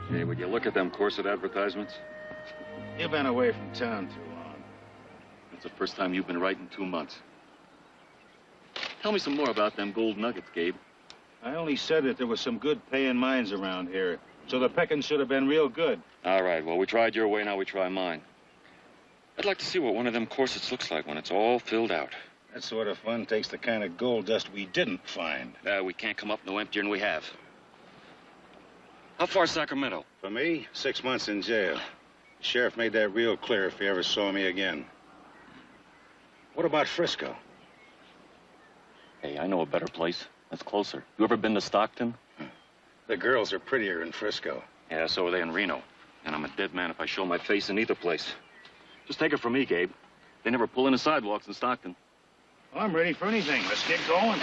Hey, would you look at them corset advertisements? You've been away from town too long. It's the first time you've been right in 2 months. Tell me some more about them gold nuggets, Gabe. I only said that there was some good paying mines around here, so the pecking should have been real good. All right, well, we tried your way, now we try mine. I'd like to see what one of them corsets looks like when it's all filled out. That sort of fun takes the kind of gold dust we didn't find. We can't come up no emptier than we have. How far is Sacramento? For me, 6 months in jail. The sheriff made that real clear if he ever saw me again. What about Frisco? Hey, I know a better place. That's closer. You ever been to Stockton? The girls are prettier in Frisco. Yeah, so are they in Reno. And I'm a dead man if I show my face in either place. Just take it from me, Gabe. They never pull in the sidewalks in Stockton. Well, I'm ready for anything. Let's get going.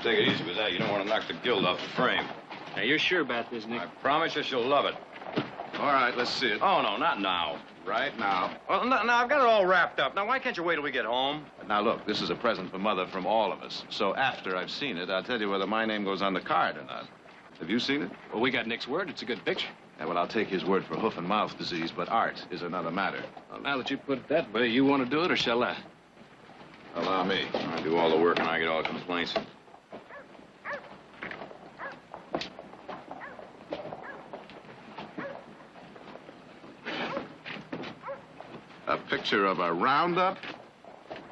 Take it easy with that. You don't want to knock the gild off the frame. Now, you're sure about this, Nick? I promise you she'll love it. All right, let's see it. Oh, no, not now. Right now. Well, no, I've got it all wrapped up. Now, why can't you wait till we get home? Now, look, this is a present for Mother from all of us. So after I've seen it, I'll tell you whether my name goes on the card or not. Have you seen it? Well, we got Nick's word. It's a good picture. Yeah, well, I'll take his word for hoof and mouth disease, but art is another matter. Well, now that you put it that way, you want to do it, or shall I? Allow me. I do all the work and I get all the complaints. A picture of a roundup?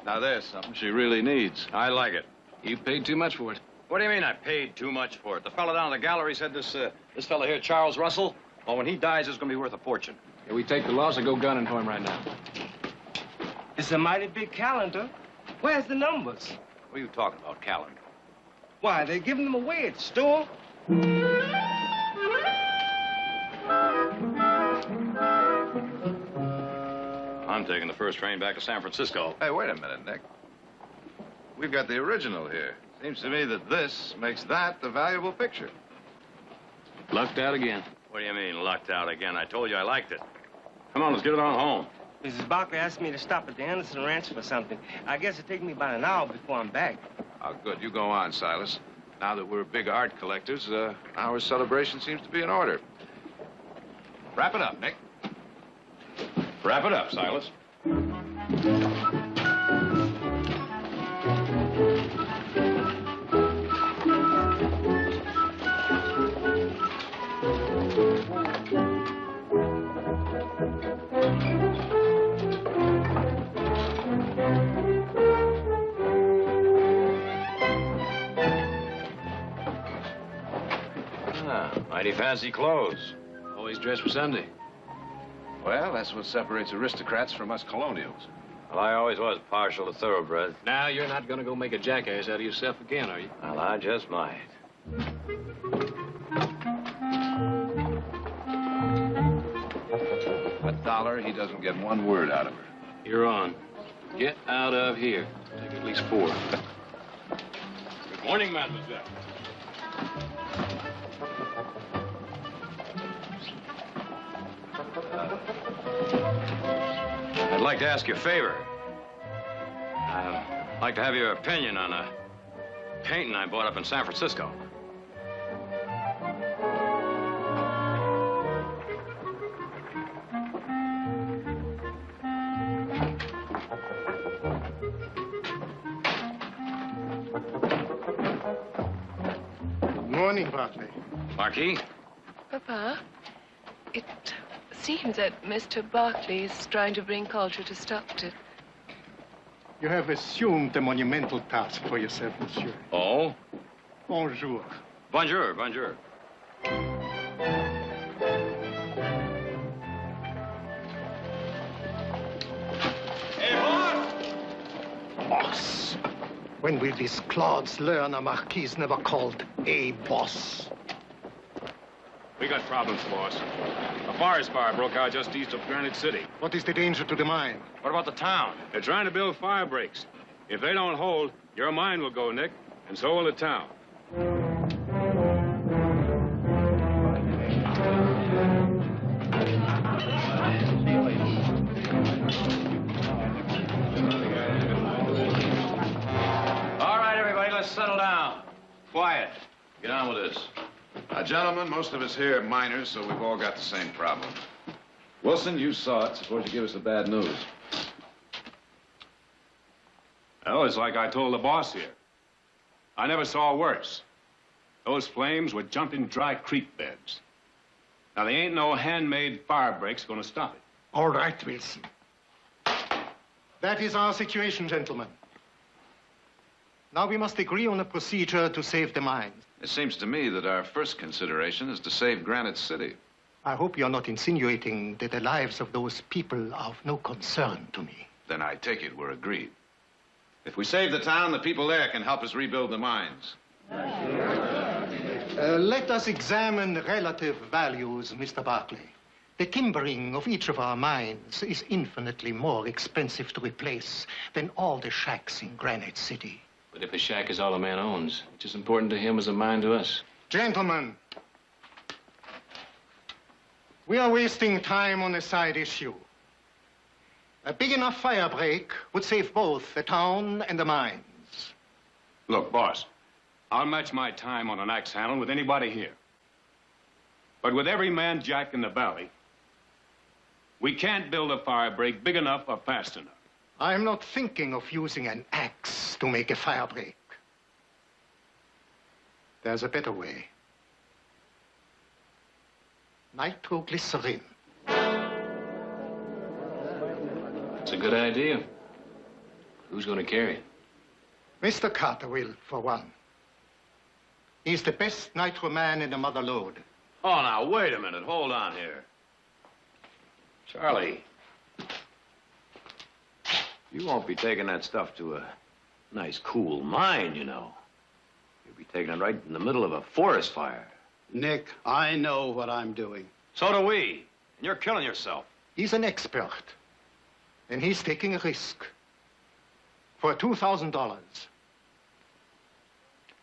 Now, there's something she really needs. I like it. You paid too much for it. What do you mean I paid too much for it? The fellow down in the gallery said this fellow here, Charles Russell, well, when he dies, it's going to be worth a fortune. Yeah, we take the loss and go gunning for him right now. It's a mighty big calendar. Where's the numbers? What are you talking about, calendar? Why, they're giving them away at the store. I'm taking the first train back to San Francisco. Hey, wait a minute, Nick. We've got the original here. Seems to me that this makes that the valuable picture. Lucked out again. What do you mean, lucked out again? I told you I liked it. Come on, let's get it on home. Mrs. Barkley asked me to stop at the Anderson Ranch for something. I guess it'll take me about an hour before I'm back. Oh, good. You go on, Silas. Now that we're big art collectors, our celebration seems to be in order. Wrap it up, Nick. Wrap it up, Silas. Mighty fancy clothes. Always dressed for Sunday. Well, that's what separates aristocrats from us colonials. Well, I always was partial to thoroughbreds. Now, you're not going to go make a jackass out of yourself again, are you? Well, I just might. $1, he doesn't get one word out of her. You're on. Get out of here. Take at least 4. Good morning, mademoiselle. I'd like to ask you a favor. I'd like to have your opinion on a painting I bought up in San Francisco. Good morning, Barkley. Marquis? Papa, it seems that Mr. Barkley is trying to bring culture to Stockton. You have assumed a monumental task for yourself, monsieur. Oh? Bonjour. Bonjour, bonjour. Hey, boss! Boss. When will these clods learn a marquis never called a boss? We got problems, boss. A forest fire broke out just east of Granite City. What is the danger to the mine? What about the town? They're trying to build fire breaks. If they don't hold, your mine will go, Nick, and so will the town. All right, everybody, let's settle down. Quiet. Get on with this. Gentlemen, most of us here are miners, so we've all got the same problem. Wilson, you saw it. Suppose you give us the bad news. Well, it's like I told the boss here. I never saw worse. Those flames were jumping dry creek beds. Now, there ain't no handmade fire breaks gonna stop it. All right, Wilson. That is our situation, gentlemen. Now we must agree on a procedure to save the mines. It seems to me that our first consideration is to save Granite City. I hope you're not insinuating that the lives of those people are of no concern to me. Then I take it we're agreed. If we save the town, the people there can help us rebuild the mines. Let us examine relative values, Mr. Barkley. The timbering of each of our mines is infinitely more expensive to replace than all the shacks in Granite City. But if a shack is all a man owns, it's as important to him as a mine to us. Gentlemen, we are wasting time on a side issue. A big enough fire break would save both the town and the mines. Look, boss, I'll match my time on an axe handle with anybody here. But with every man jack in the valley, we can't build a fire break big enough or fast enough. I'm not thinking of using an axe to make a fire break. There's a better way. Nitroglycerin. It's a good idea. Who's going to carry it? Mr. Carter will, for one. He's the best nitro man in the mother lode. Oh, now, wait a minute. Hold on here. Charlie, you won't be taking that stuff to a nice, cool mine, you know. You'll be taking it right in the middle of a forest fire. Nick, I know what I'm doing. So do we. And you're killing yourself. He's an expert, and he's taking a risk for $2,000.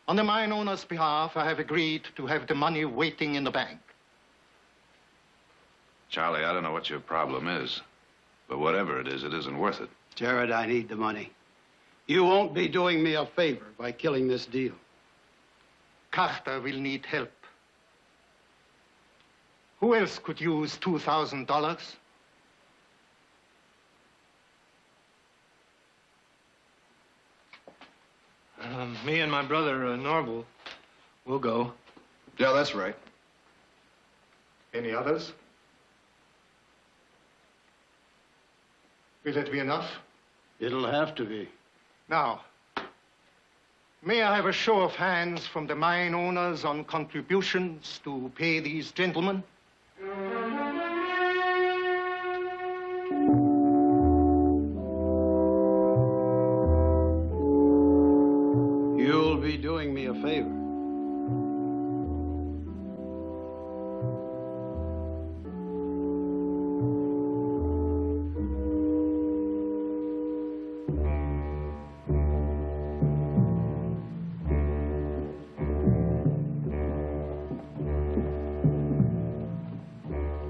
On the mine owner's behalf, I have agreed to have the money waiting in the bank. Charlie, I don't know what your problem is, but whatever it isn't worth it. Jared, I need the money. You won't be doing me a favor by killing this deal. Carter will need help. Who else could use $2,000? Me and my brother, Norval, will go. Yeah, that's right. Any others? Will that be enough? It'll have to be. Now, may I have a show of hands from the mine owners on contributions to pay these gentlemen? You'll be doing me a favor.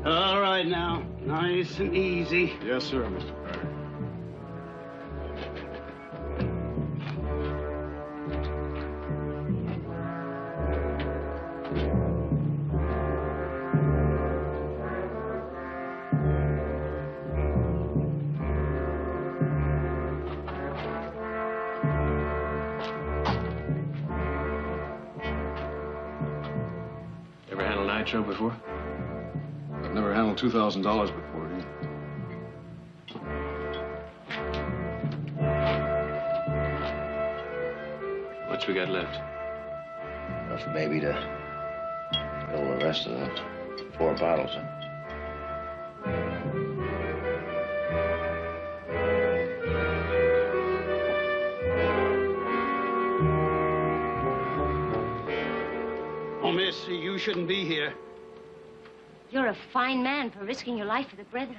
All right now. Nice and easy. Yes, sir, Mr. Carter. Ever handled nitro before? I've never handled $2,000 before, either. What's we got left? Enough maybe to fill the rest of the 4 bottles, huh? Oh, miss, you shouldn't be here. You're a fine man for risking your life for the brethren.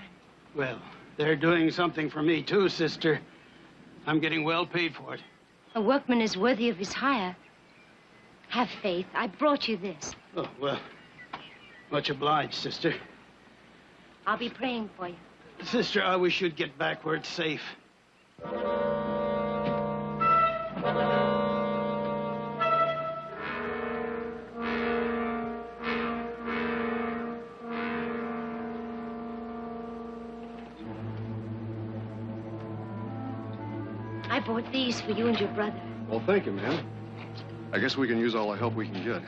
Well, they're doing something for me, too, sister. I'm getting well paid for it. A workman is worthy of his hire. Have faith. I brought you this. Oh, well, much obliged, sister. I'll be praying for you. Sister, I wish you'd get back where it's safe. I bought these for you and your brother. Well, thank you, ma'am. I guess we can use all the help we can get.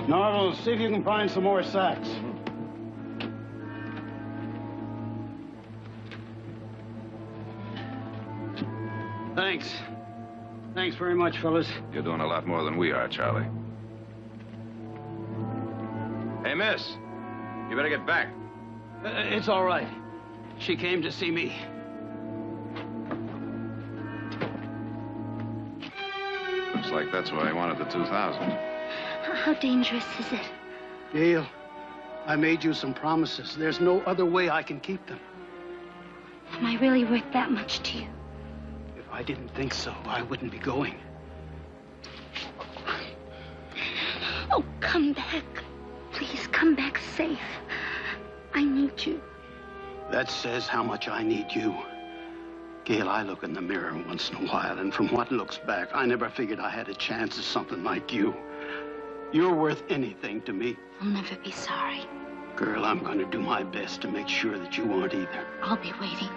Narvel, see if you can find some more sacks. Thanks. Thanks very much, fellas. You're doing a lot more than we are, Charlie. Hey, miss. You better get back. It's all right. She came to see me. Looks like that's why he wanted the 2,000. How dangerous is it? Gail, I made you some promises. There's no other way I can keep them. Am I really worth that much to you? If I didn't think so, I wouldn't be going. Oh, come back. Please, come back safe. I need you. That says how much I need you. Gail, I look in the mirror once in a while, and from what looks back, I never figured I had a chance at something like you. You're worth anything to me. I'll never be sorry. Girl, I'm going to do my best to make sure that you aren't either. I'll be waiting.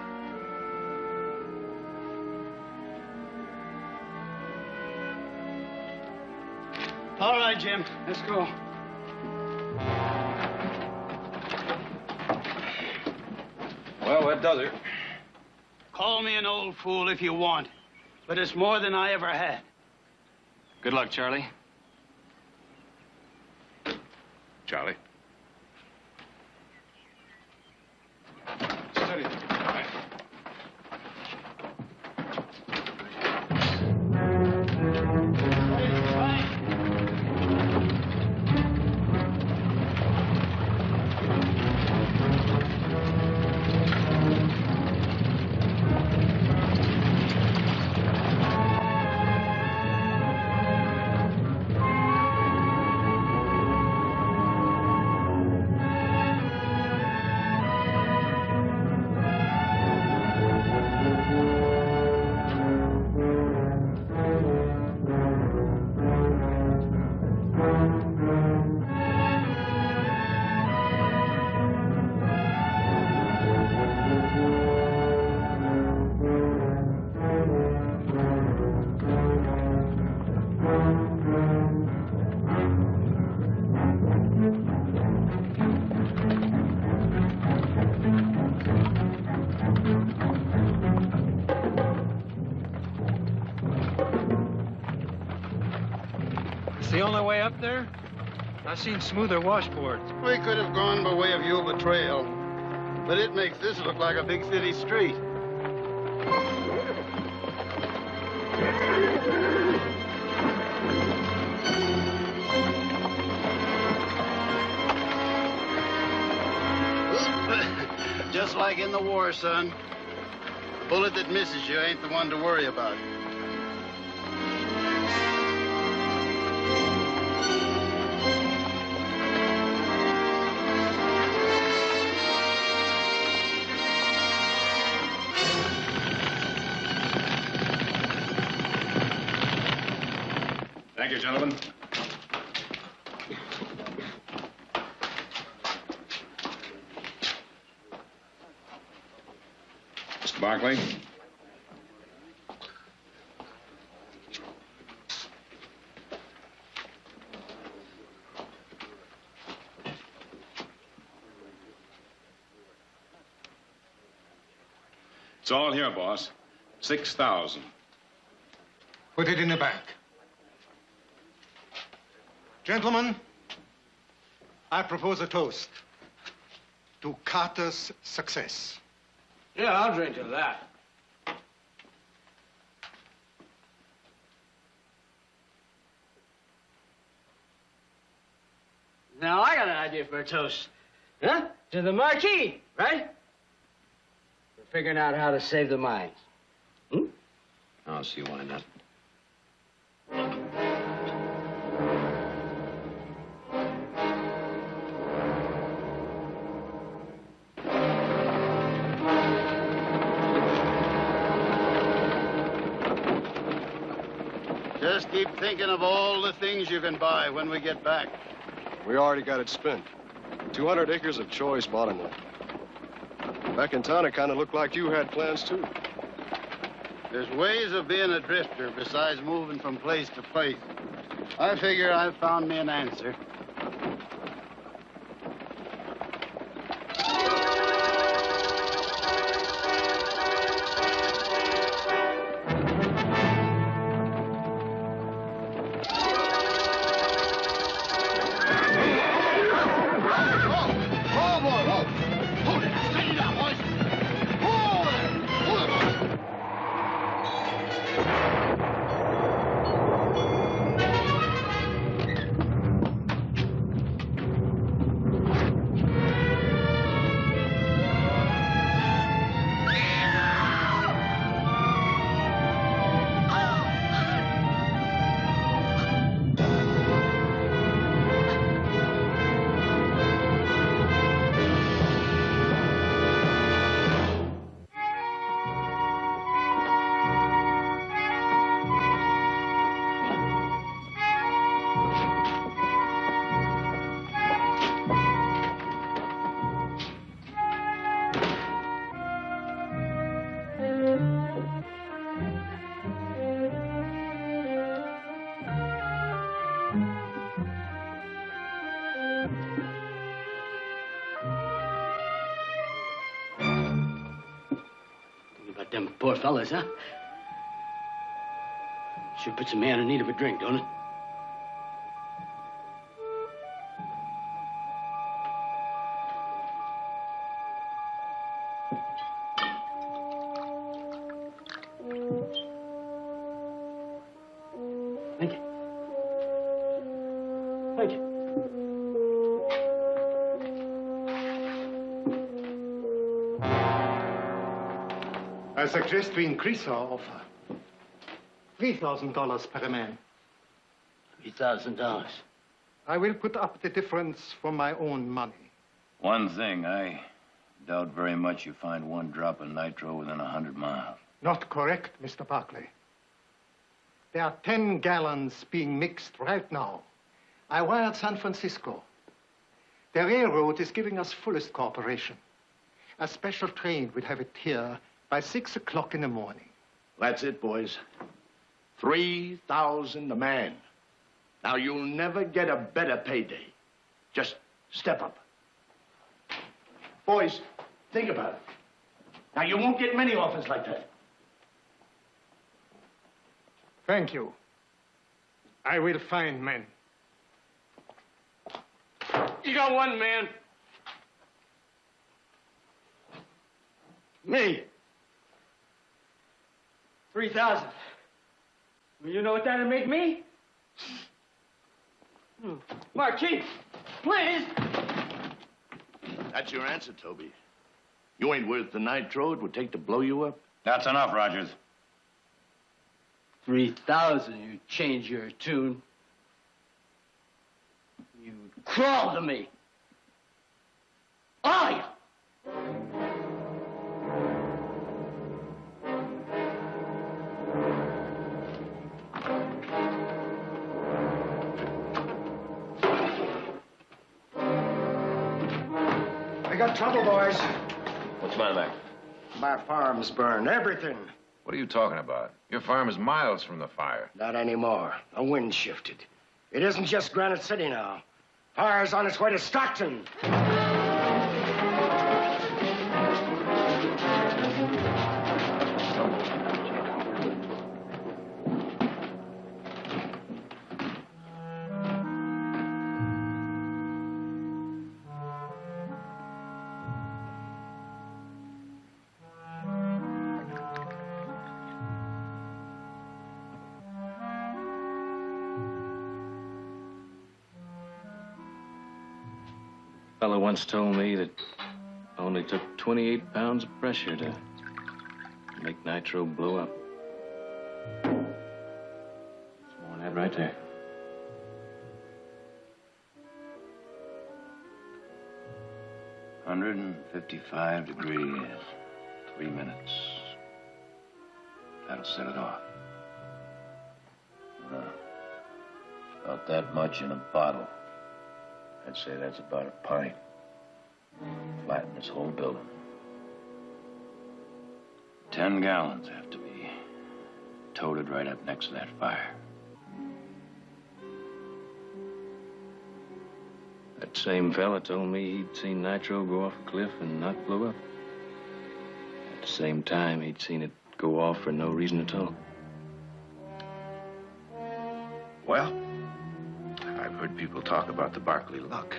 All right, Jim, let's go. Well, that does it. Call me an old fool if you want, but it's more than I ever had. Good luck, Charlie. Charlie. Steady. The only way up there? I've seen smoother washboards. We could have gone by way of Yuba Trail, but it makes this look like a big city street. Just like in the war, son. The bullet that misses you ain't the one to worry about. Thank you, gentlemen. Mr. Barkley. It's all here, boss. 6,000. Put it in the bank. Gentlemen, I propose a toast to Carter's success. Yeah, I'll drink to that. Now, I got an idea for a toast. Huh? To the Marquis, right? For figuring out how to save the mines. Hmm? I'll see why not. Just keep thinking of all the things you can buy when we get back. We already got it spent. 200 acres of choice bottomwood. Back in town, it kind of looked like you had plans, too. There's ways of being a drifter besides moving from place to place. I figure I've found me an answer. Them poor fellas, huh? Sure puts a man in need of a drink, don't it? Thank you. Thank you. I suggest we increase our offer. $3,000 per man. $3,000. I will put up the difference from my own money. One thing, I doubt very much you find one drop of nitro within 100 miles. Not correct, Mr. Barkley. There are 10 gallons being mixed right now. I wired San Francisco. The railroad is giving us fullest cooperation. A special train will have it here by 6 o'clock in the morning. That's it, boys. 3,000 a man. Now, you'll never get a better payday. Just step up. Boys, think about it. Now, you won't get many offers like that. Thank you. I will find men. You got one man. Me. 3,000. Well, you know what that'd make me? Marquis, please. That's your answer, Toby. You ain't worth the nitro it would take to blow you up. That's enough, Rogers. 3,000, you change your tune. You crawl to me. All of you. got trouble, boys. What's the matter, Mac? My farm's burned, everything. What are you talking about? Your farm is miles from the fire. Not anymore. The wind shifted. It isn't just Granite City now. Fire's on its way to Stockton. A fellow once told me that it only took 28 pounds of pressure to make nitro blow up. There's more than that right there. $155 degrees, 3 minutes. That'll set it off. About that much in a bottle. I'd say that's about a pint. Flatten this whole building. 10 gallons have to be toted right up next to that fire. That same fella told me he'd seen nitro go off a cliff and not blow up. At the same time, he'd seen it go off for no reason at all. Well, I've heard people talk about the Barkley luck.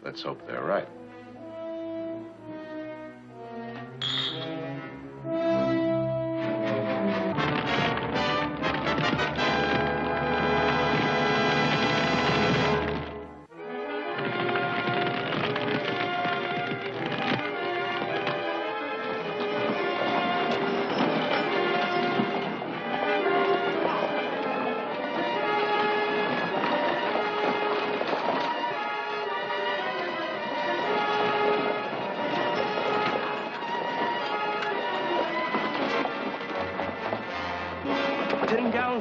Let's hope they're right.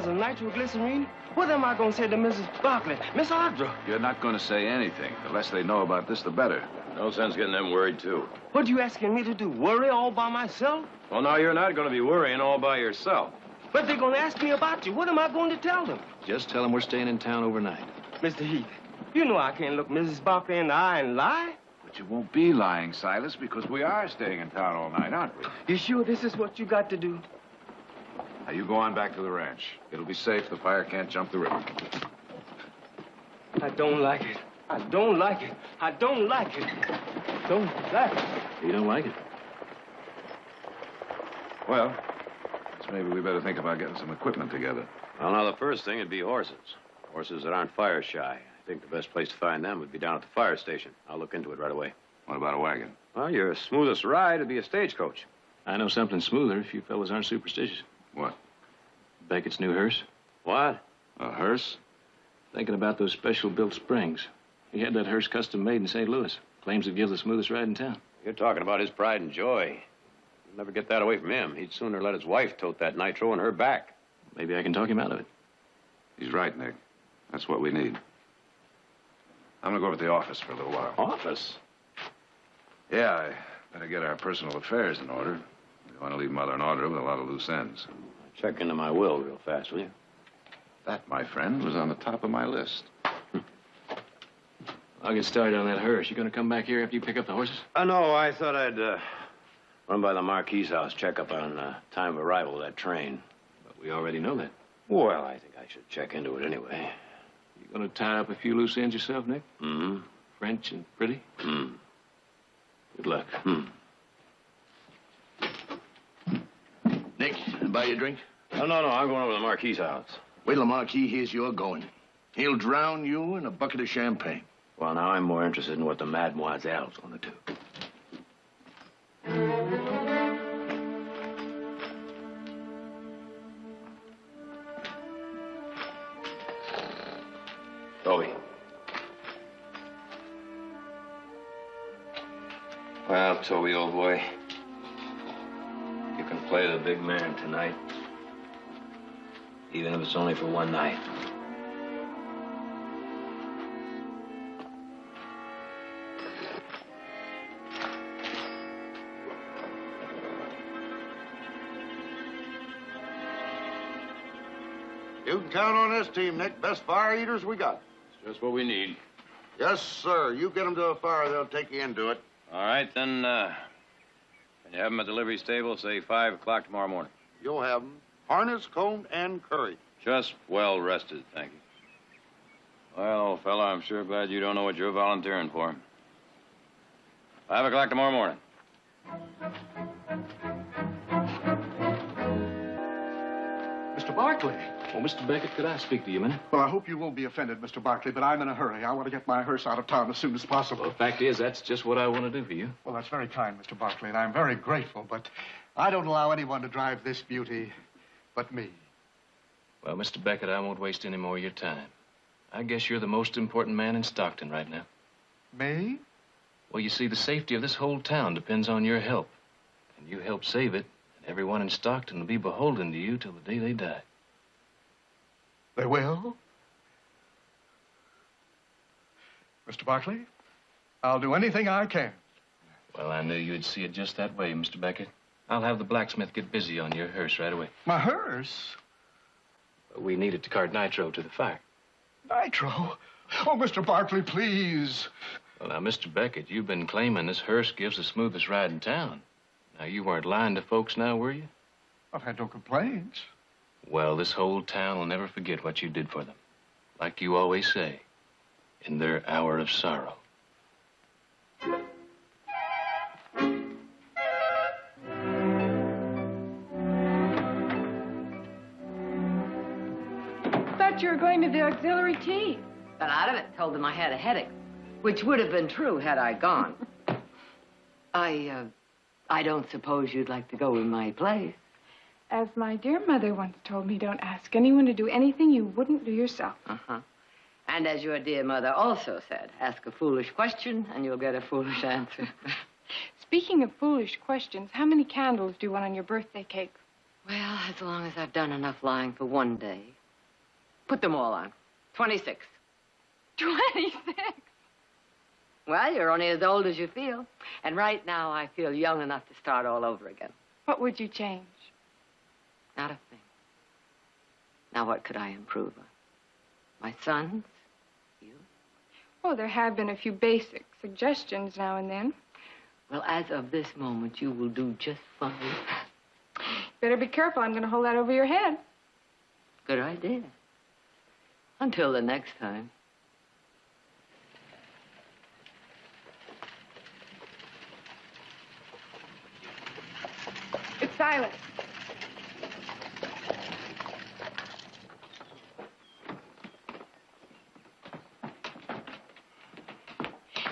Nitroglycerine? What am I going to say to Mrs. Barkley, Miss Audra? You're not going to say anything. The less they know about this, the better. No sense getting them worried, too. What are you asking me to do? Worry all by myself? Well, now, you're not going to be worrying all by yourself. But they're going to ask me about you. What am I going to tell them? Just tell them we're staying in town overnight. Mr. Heath, you know I can't look Mrs. Barkley in the eye and lie. But you won't be lying, Silas, because we are staying in town all night, aren't we? You sure this is what you got to do? Now, you go on back to the ranch. It'll be safe. The fire can't jump the river. I don't like it. I don't like it. I don't like it. Don't like it. You don't like it? Well, guess maybe we better think about getting some equipment together. Well, now, the first thing would be horses. Horses that aren't fire shy. I think the best place to find them would be down at the fire station. I'll look into it right away. What about a wagon? Well, your smoothest ride would be a stagecoach. I know something smoother if you fellas aren't superstitious. What? Beckett's new hearse. What? A hearse? Thinking about those special-built springs. He had that hearse custom-made in St. Louis. Claims it gives the smoothest ride in town. You're talking about his pride and joy. You'll never get that away from him. He'd sooner let his wife tote that nitro on her back. Maybe I can talk him out of it. He's right, Nick. That's what we need. I'm gonna go over to the office for a little while. Office? Yeah, I better get our personal affairs in order. We want to leave Mother and Audra with a lot of loose ends. Check into my will real fast, will you? That, my friend, was on the top of my list. I'll get started on that hearse. You gonna come back here after you pick up the horses? No, I thought I'd run by the Marquis house, check up on time of arrival of that train. But we already know that. Well, I think I should check into it anyway. You gonna tie up a few loose ends yourself, Nick? Mm-hmm. French and pretty? Mm. Good luck. Nick, buy you a drink? No, I'm going over to the Marquis house. Wait till the Marquis hears you're going. He'll drown you in a bucket of champagne. Well, now I'm more interested in what the mademoiselle's gonna do. Toby. Well, Toby, old boy, you can play the big man tonight, even if it's only for one night. You can count on this team, Nick. Best fire eaters we got. It's just what we need. Yes, sir. You get them to a fire, they'll take you into it. All right, then, can you have them at the livery stable, say 5 o'clock tomorrow morning? You'll have them harnessed, combed, and curried. Just well rested, thank you. Well, old fella, I'm sure glad you don't know what you're volunteering for. 5 o'clock tomorrow morning. Mr. Barkley. Oh, Mr. Beckett, could I speak to you a minute? Well, I hope you won't be offended, Mr. Barkley, but I'm in a hurry. I want to get my hearse out of town as soon as possible. Well, the fact is, that's just what I want to do for you. Well, that's very kind, Mr. Barkley, and I'm very grateful, but I don't allow anyone to drive this beauty but me. Well, Mr. Beckett, I won't waste any more of your time. I guess you're the most important man in Stockton right now. Me? Well, you see, the safety of this whole town depends on your help. And you help save it, and everyone in Stockton will be beholden to you till the day they die. They will? Mr. Barkley, I'll do anything I can. Well, I knew you'd see it just that way, Mr. Beckett. I'll have the blacksmith get busy on your hearse right away. My hearse? We need it to cart nitro to the fire. Nitro? Oh, Mr. Barkley, please. Well, now, Mr. Beckett, you've been claiming this hearse gives the smoothest ride in town. Now, you weren't lying to folks now, were you? I've had no complaints. Well, this whole town will never forget what you did for them. Like you always say, in their hour of sorrow. Thought you were going to the auxiliary tea. Got out of it, told them I had a headache, which would have been true had I gone. I don't suppose you'd like to go in my place. As my dear mother once told me, don't ask anyone to do anything you wouldn't do yourself. Uh-huh. And as your dear mother also said, ask a foolish question and you'll get a foolish answer. Speaking of foolish questions, how many candles do you want on your birthday cake? Well, as long as I've done enough lying for one day. Put them all on. 26. 26? Well, you're only as old as you feel. And right now, I feel young enough to start all over again. What would you change? Not a thing. Now, what could I improve on? My sons? You? Oh, there have been a few basic suggestions now and then. Well, as of this moment, you will do just fine. Better be careful. I'm going to hold that over your head. Good idea. Until the next time. It's Silas.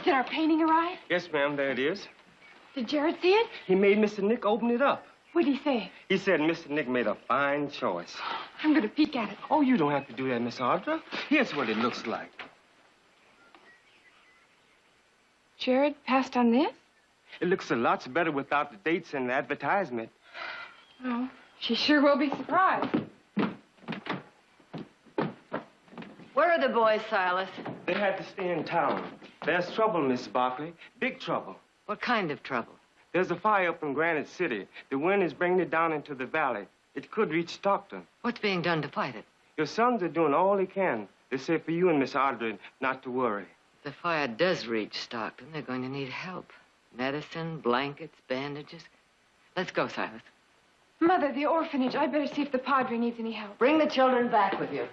Did our painting arrive? Yes, ma'am, there it is. Did Jared see it? He made Mr. Nick open it up. What'd he say? He said Mr. Nick made a fine choice. I'm going to peek at it. Oh, you don't have to do that, Miss Audra. Here's what it looks like. Jared passed on this? It looks a lot better without the dates and the advertisement. Oh, she sure will be surprised. Where are the boys, Silas? They had to stay in town. There's trouble, Miss Barkley. Big trouble. What kind of trouble? There's a fire up in Granite City. The wind is bringing it down into the valley. It could reach Stockton. What's being done to fight it? Your sons are doing all they can. They say for you and Miss Audrey not to worry. If the fire does reach Stockton, they're going to need help. Medicine, blankets, bandages. Let's go, Silas. Mother, the orphanage. I better see if the Padre needs any help. Bring the children back with you.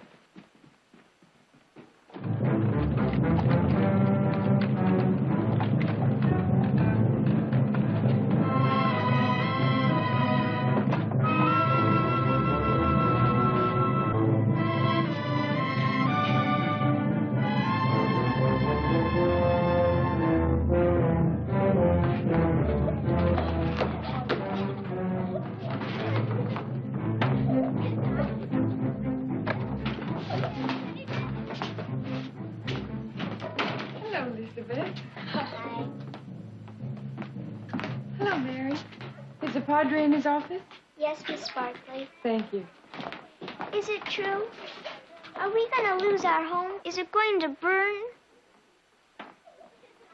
Padre in his office? Yes, Miss Barkley. Thank you. Is it true? Are we going to lose our home? Is it going to burn?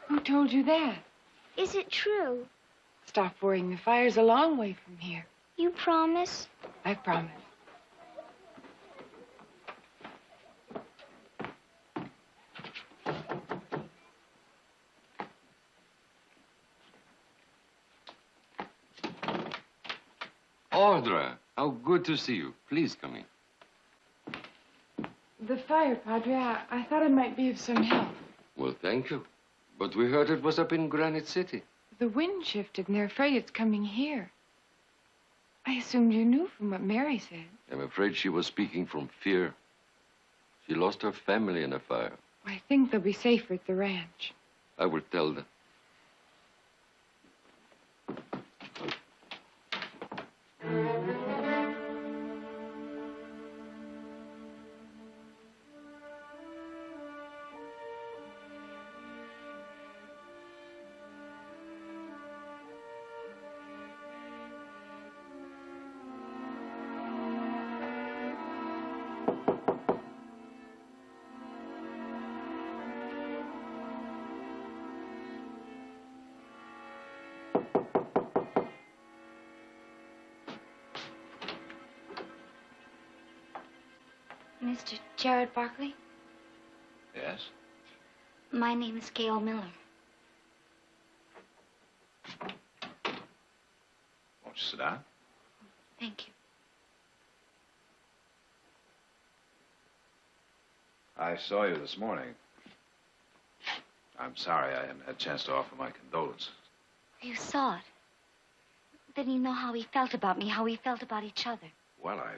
Who told you that? Is it true? Stop worrying. The fire's a long way from here. You promise? I promise. Audra, how good to see you. Please come in. The fire, Padre. I thought it might be of some help. Well, thank you. But we heard it was up in Granite City. The wind shifted, and they're afraid it's coming here. I assumed you knew from what Mary said. I'm afraid she was speaking from fear. She lost her family in a fire. I think they'll be safer at the ranch. I will tell them. Mr. Jared Barkley? Yes? My name is Gail Miller. Won't you sit down? Thank you. I saw you this morning. I'm sorry I haven't had a chance to offer my condolences. You saw it. Then you know how he felt about me, how we felt about each other. Well, I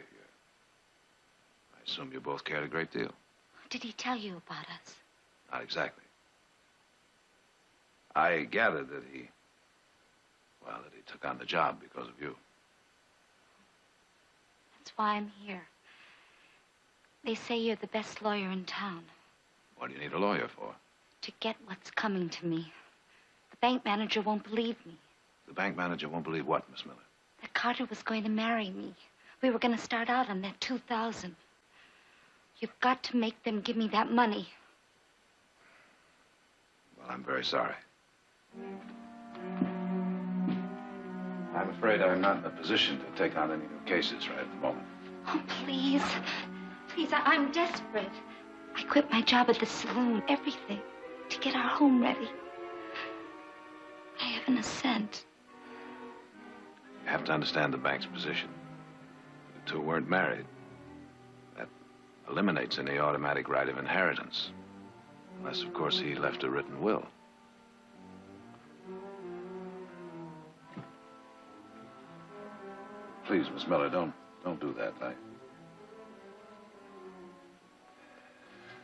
assume you both cared a great deal. Did he tell you about us? Not exactly. I gathered that he took on the job because of you. That's why I'm here. They say you're the best lawyer in town. What do you need a lawyer for? To get what's coming to me. The bank manager won't believe me. The bank manager won't believe what, Miss Miller? That Carter was going to marry me. We were going to start out on that $2,000. You've got to make them give me that money. Well, I'm very sorry. I'm afraid I'm not in a position to take on any new cases right at the moment. Oh, please. Please, I'm desperate. I quit my job at the saloon, everything, to get our home ready. I haven't a cent. You have to understand the bank's position. The two weren't married. That eliminates any automatic right of inheritance. Unless, of course, he left a written will. Please, Miss Miller, don't do that.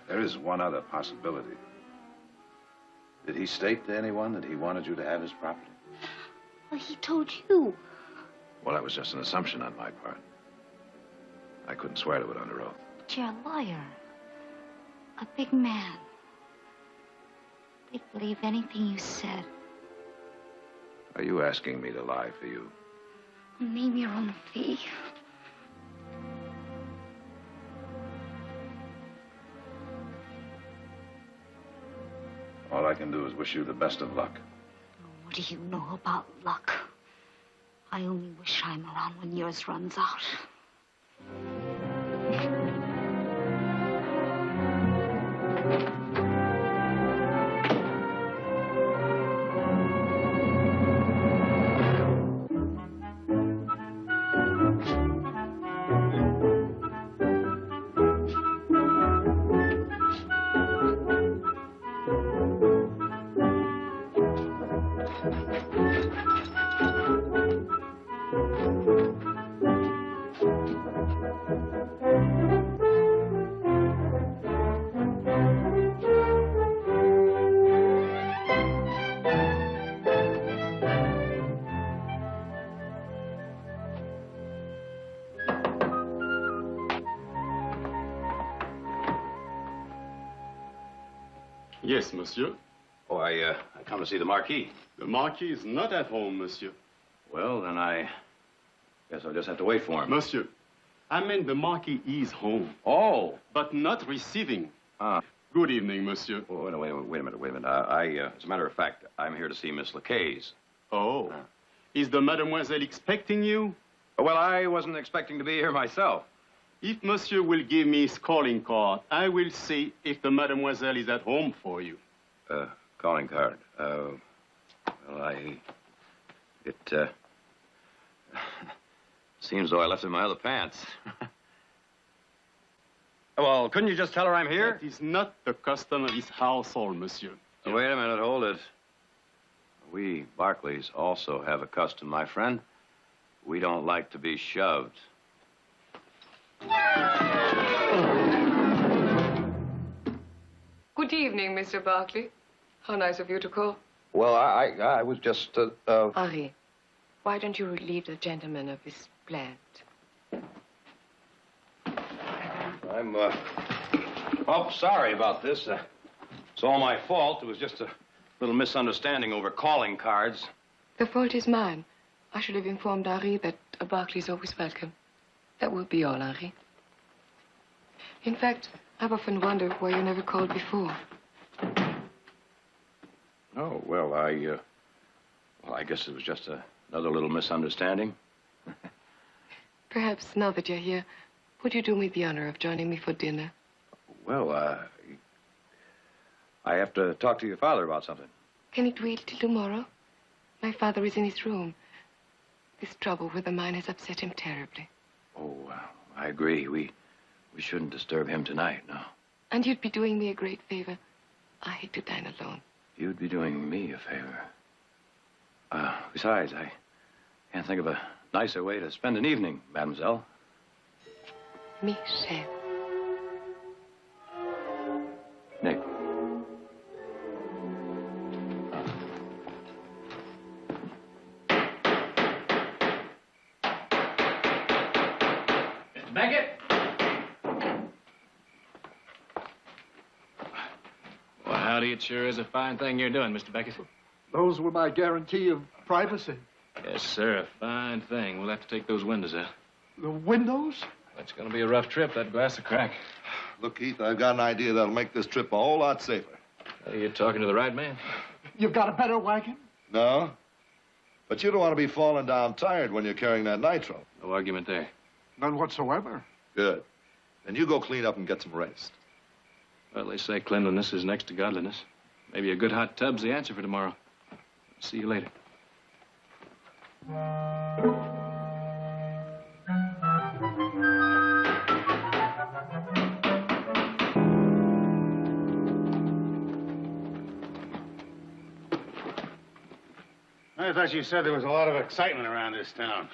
There is one other possibility. Did he state to anyone that he wanted you to have his property? Well, he told you. Well, that was just an assumption on my part. I couldn't swear to it under oath. But you're a lawyer. A big man. They'd believe anything you said. Are you asking me to lie for you? Name your own fee. All I can do is wish you the best of luck. What do you know about luck? I only wish I'm around when yours runs out. Yes, monsieur. Oh, I come to see the Marquis. The Marquis is not at home, monsieur. Well, then I guess I'll just have to wait for him. Monsieur, I mean the Marquis is home. Oh. But not receiving. Ah. Good evening, monsieur. Wait a minute. As a matter of fact, I'm here to see Miss Lacaze. Oh. Is the mademoiselle expecting you? Well, I wasn't expecting to be here myself. If monsieur will give me his calling card, I will see if the mademoiselle is at home for you. Calling card. Well, Seems though I left it in my other pants. Well, couldn't you just tell her I'm here? That is not the custom of this household, monsieur. Wait a minute, hold it. We Barkleys also have a custom, my friend. We don't like to be shoved. Good evening, Mr. Barkley. How nice of you to call. Well, I was just, Henri, why don't you relieve the gentleman of his plant? I'm, oh, sorry about this. It's all my fault. It was just a little misunderstanding over calling cards. The fault is mine. I should have informed Henri that a Barkley is always welcome. That will be all, Henri. In fact, I've often wondered why you never called before. Oh, well, I guess it was just another little misunderstanding. Perhaps now that you're here, would you do me the honor of joining me for dinner? Well, I have to talk to your father about something. Can it wait till tomorrow? My father is in his room. This trouble with the mine has upset him terribly. Oh, I agree. We shouldn't disturb him tonight, no. And you'd be doing me a great favor. I hate to dine alone. You'd be doing me a favor. Besides, I can't think of a nicer way to spend an evening, mademoiselle. Michel. Nick. Mr. Beckett? Well, howdy, it sure is a fine thing you're doing, Mr. Beckett. Those were my guarantee of privacy. Yes, sir, a fine thing. We'll have to take those windows out. The windows? It's gonna be a rough trip, that glass will crack. Look, Heath, I've got an idea that'll make this trip a whole lot safer. Well, you're talking to the right man. You've got a better wagon? No? But you don't want to be falling down tired when you're carrying that nitro. No argument there. None whatsoever. Good. Then you go clean up and get some rest. Well, they say cleanliness is next to godliness. Maybe a good hot tub's the answer for tomorrow. See you later. I thought you said there was a lot of excitement around this town.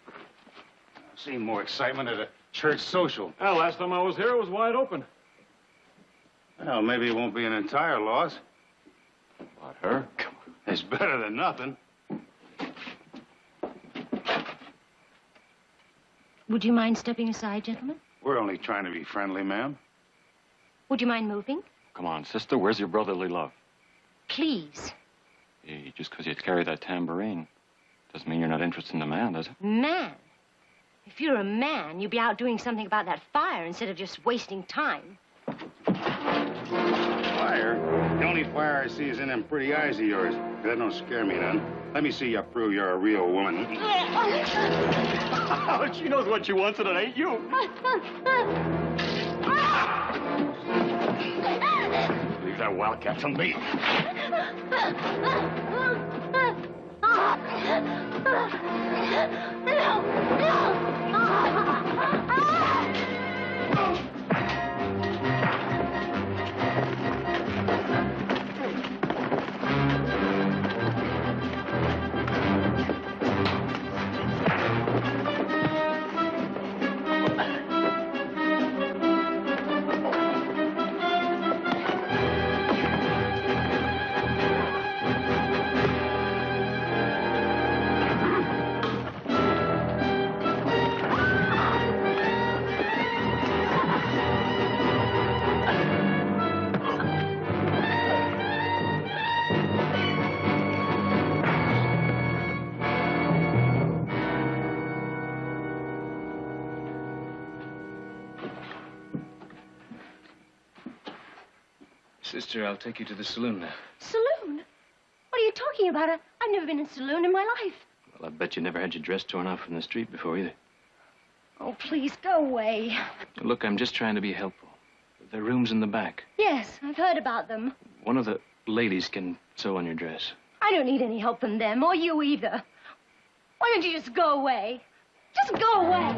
I've seen more excitement at a church social. Well, last time I was here, it was wide open. Well, maybe it won't be an entire loss. About her? It's better than nothing. Would you mind stepping aside, gentlemen? We're only trying to be friendly, ma'am. Would you mind moving? Come on, sister, where's your brotherly love? Please. Hey, just because you carry that tambourine doesn't mean you're not interested in the man, does it? Man. If you're a man, you'd be out doing something about that fire instead of just wasting time. Fire? The only fire I see is in them pretty eyes of yours. That don't scare me none. Let me see you prove you're a real woman. She knows what she wants, and it ain't you. Leave that wildcat to me. Sister, I'll take you to the saloon now. Saloon? What are you talking about? I've never been in a saloon in my life. Well, I bet you never had your dress torn off from the street before either. Oh, please, go away. Look, I'm just trying to be helpful. There are rooms in the back. Yes, I've heard about them. One of the ladies can sew on your dress. I don't need any help from them, or you either. Why don't you just go away? Just go away.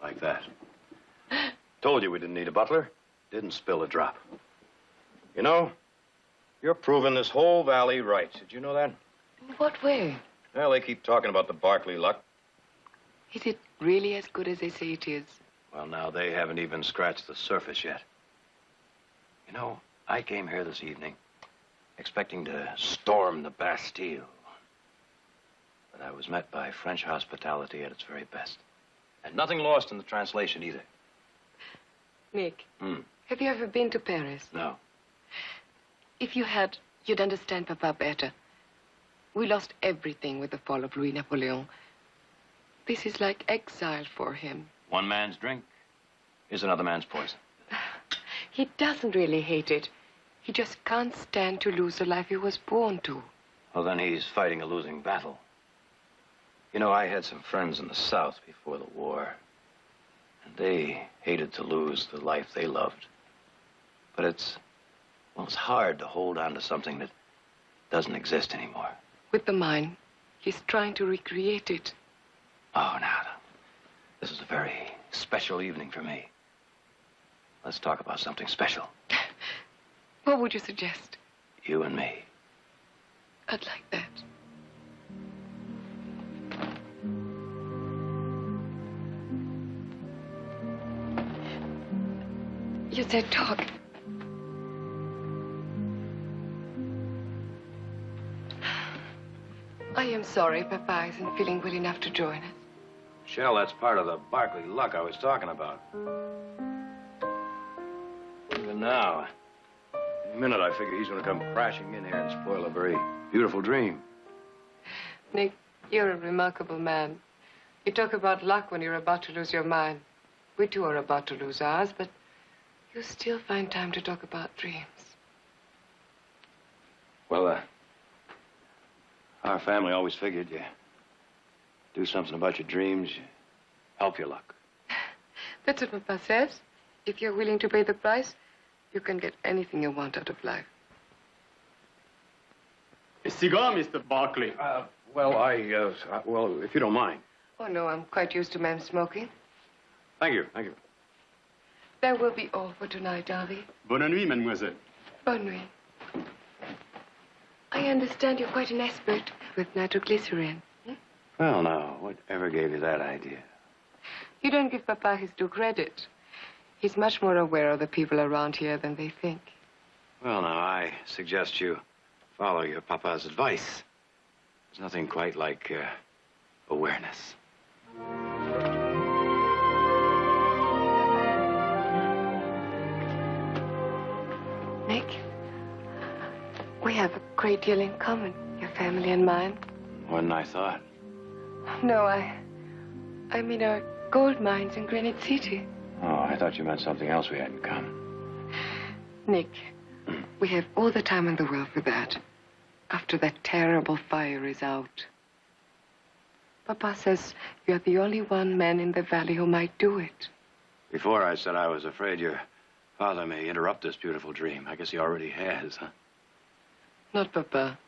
Like that. Told you we didn't need a butler. Didn't spill a drop. You know, you're proving this whole valley right. Did you know that? In what way? Well, they keep talking about the Barkley luck. Is it really as good as they say it is? Well, now, they haven't even scratched the surface yet. You know, I came here this evening expecting to storm the Bastille. But I was met by French hospitality at its very best. And nothing lost in the translation either. Nick, have you ever been to Paris? No. If you had, you'd understand Papa better. We lost everything with the fall of Louis Napoleon. This is like exile for him. One man's drink is another man's poison. He doesn't really hate it. He just can't stand to lose the life he was born to. Well, then he's fighting a losing battle. You know, I had some friends in the South before the war. And they hated to lose the life they loved. But it's hard to hold on to something that doesn't exist anymore. With the mine, he's trying to recreate it. Oh, now, this is a very special evening for me. Let's talk about something special. What would you suggest? You and me. I'd like that. You said talk. I am sorry Papa isn't feeling well enough to join us. Shell, that's part of the Barkley luck I was talking about. Even now, in a minute, I figure he's going to come crashing in here and spoil a very beautiful dream. Nick, you're a remarkable man. You talk about luck when you're about to lose your mind. We too are about to lose ours, but you still find time to talk about dreams. Well, our family always figured you do something about your dreams, you help your luck. That's what Papa says. If you're willing to pay the price, you can get anything you want out of life. A cigar, Mr. Barkley. Well, if you don't mind. Oh, no, I'm quite used to men smoking. Thank you, thank you. That will be all for tonight, Harvey. Bonne nuit, mademoiselle. Bonne nuit. I understand you're quite an expert with nitroglycerin. Well, now, whatever gave you that idea? You don't give Papa his due credit. He's much more aware of the people around here than they think. Well, now, I suggest you follow your Papa's advice. There's nothing quite like awareness. Nick, we have a great deal in common, your family and mine. More than I thought. No, I mean our gold mines in Granite City. Oh, I thought you meant something else we had in common. Nick, we have all the time in the world for that. After that terrible fire is out. Papa says you're the only one man in the valley who might do it. Before I said I was afraid your father may interrupt this beautiful dream. I guess he already has, huh? Not Papa.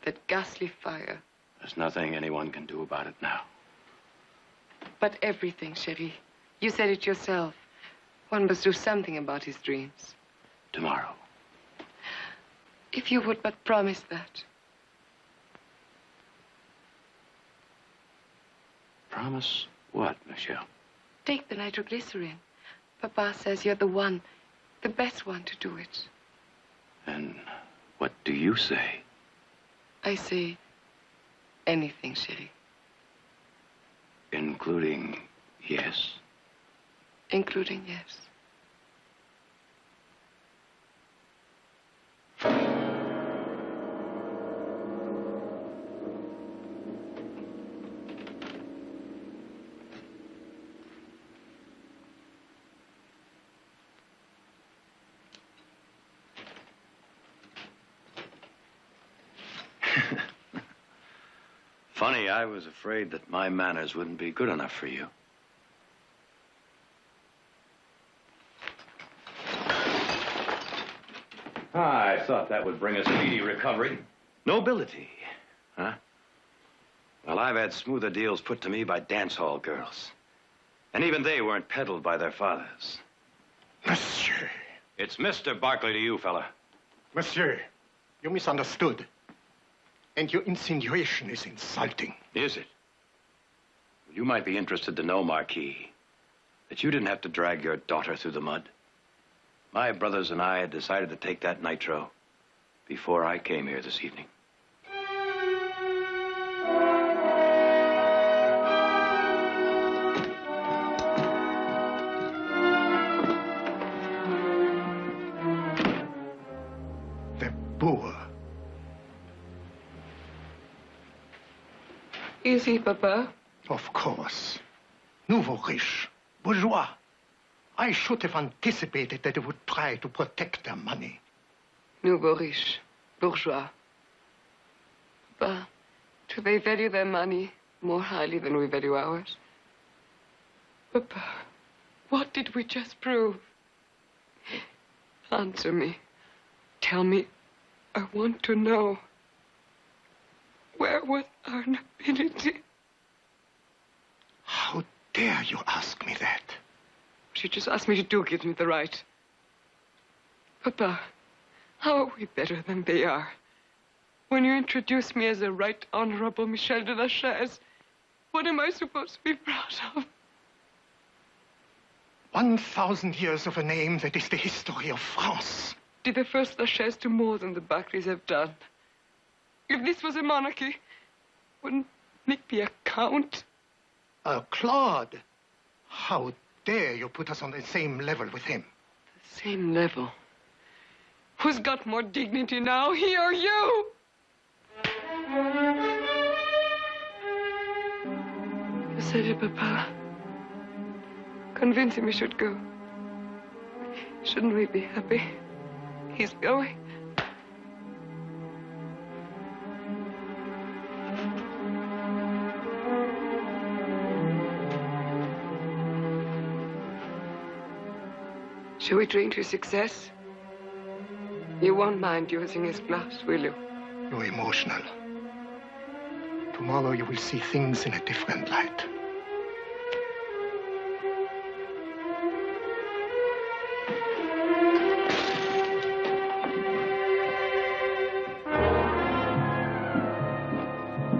That ghastly fire. There's nothing anyone can do about it now. But everything, Chérie. You said it yourself. One must do something about his dreams. Tomorrow. If you would but promise that. Promise what, Michelle? Take the nitroglycerin. Papa says you're the one, the best one to do it. And what do you say? I say anything, Chérie. Including yes? Including yes. Funny, I was afraid that my manners wouldn't be good enough for you. I thought that would bring a speedy recovery. Nobility, huh? Well, I've had smoother deals put to me by dance hall girls. And even they weren't peddled by their fathers. Monsieur. It's Mr. Barkley to you, fella. Monsieur, you misunderstood. And your insinuation is insulting. Is it? Well, you might be interested to know, Marquis, that you didn't have to drag your daughter through the mud. My brothers and I had decided to take that nitro before I came here this evening. The boor. Is he, Papa? Of course. Nouveau riche. Bourgeois. I should have anticipated that they would try to protect their money. Nouveau riche. Bourgeois. Papa, do they value their money more highly than we value ours? Papa, what did we just prove? Answer me. Tell me. I want to know. Where was our nobility? How dare you ask me that? She just asked me to give me the right. Papa, how are we better than they are? When you introduce me as a Right Honorable Michel de la Chaise, what am I supposed to be proud of? 1,000 years of a name that is the history of France. Did the first La Chaise do more than the Barclays have done? If this was a monarchy, wouldn't Nick be a count? A Claude? How dare you put us on the same level with him? The same level? Who's got more dignity now, he or you? You said it, Papa. Convince him he should go. Shouldn't we be happy? He's going. Shall we drink to success? You won't mind using his glass, will you? You're emotional. Tomorrow you will see things in a different light.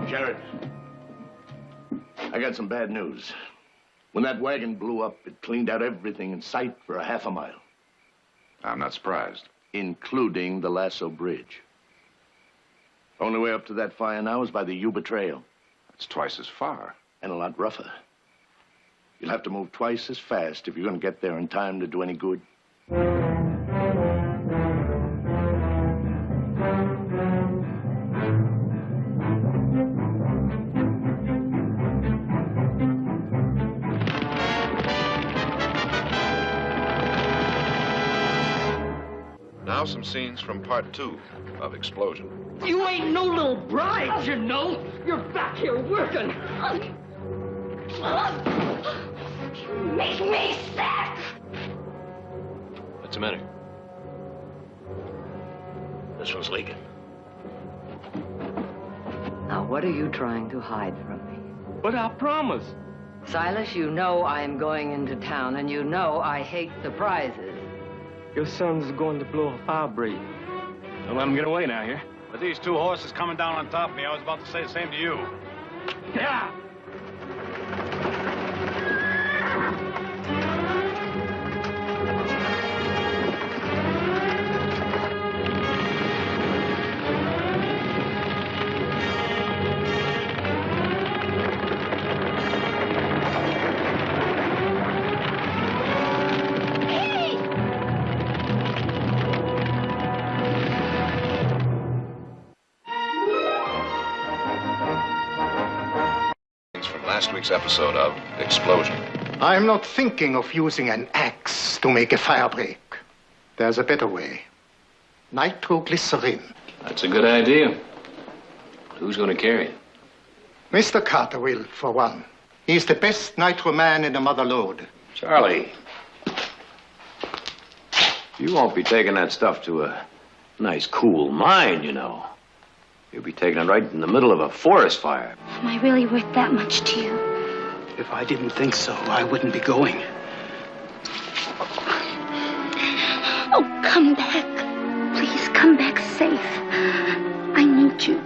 Jared, I got some bad news. When that wagon blew up, it cleaned out everything in sight for a half a mile. I'm not surprised. Including the Lasso Bridge. Only way up to that fire now is by the Yuba Trail. That's twice as far. And a lot rougher. You'll have to move twice as fast if you're going to get there in time to do any good. Now some scenes from part 2 of Explosion. You ain't no little bride, you know. You're back here working. You make me sick. What's the matter? This one's leaking. Now, what are you trying to hide from me? But I promise. Silas, you know I am going into town, and you know I hate surprises. Your son's going to blow a fire break. Don't let him get away now, here. With these two horses coming down on top of me, I was about to say the same to you. Yeah. Last week's episode of Explosion. I'm not thinking of using an axe to make a fire break. There's a better way. Nitroglycerin. That's a good idea. Who's going to carry it? Mr. Carter will, for one. He's the best nitro man in the mother lode. Charlie, you won't be taking that stuff to a Nice, cool mine, you know. You'll be taking it right in the middle of a forest fire. Am I really worth that much to you? If I didn't think so, I wouldn't be going. Oh, come back. Please, come back safe. I need you.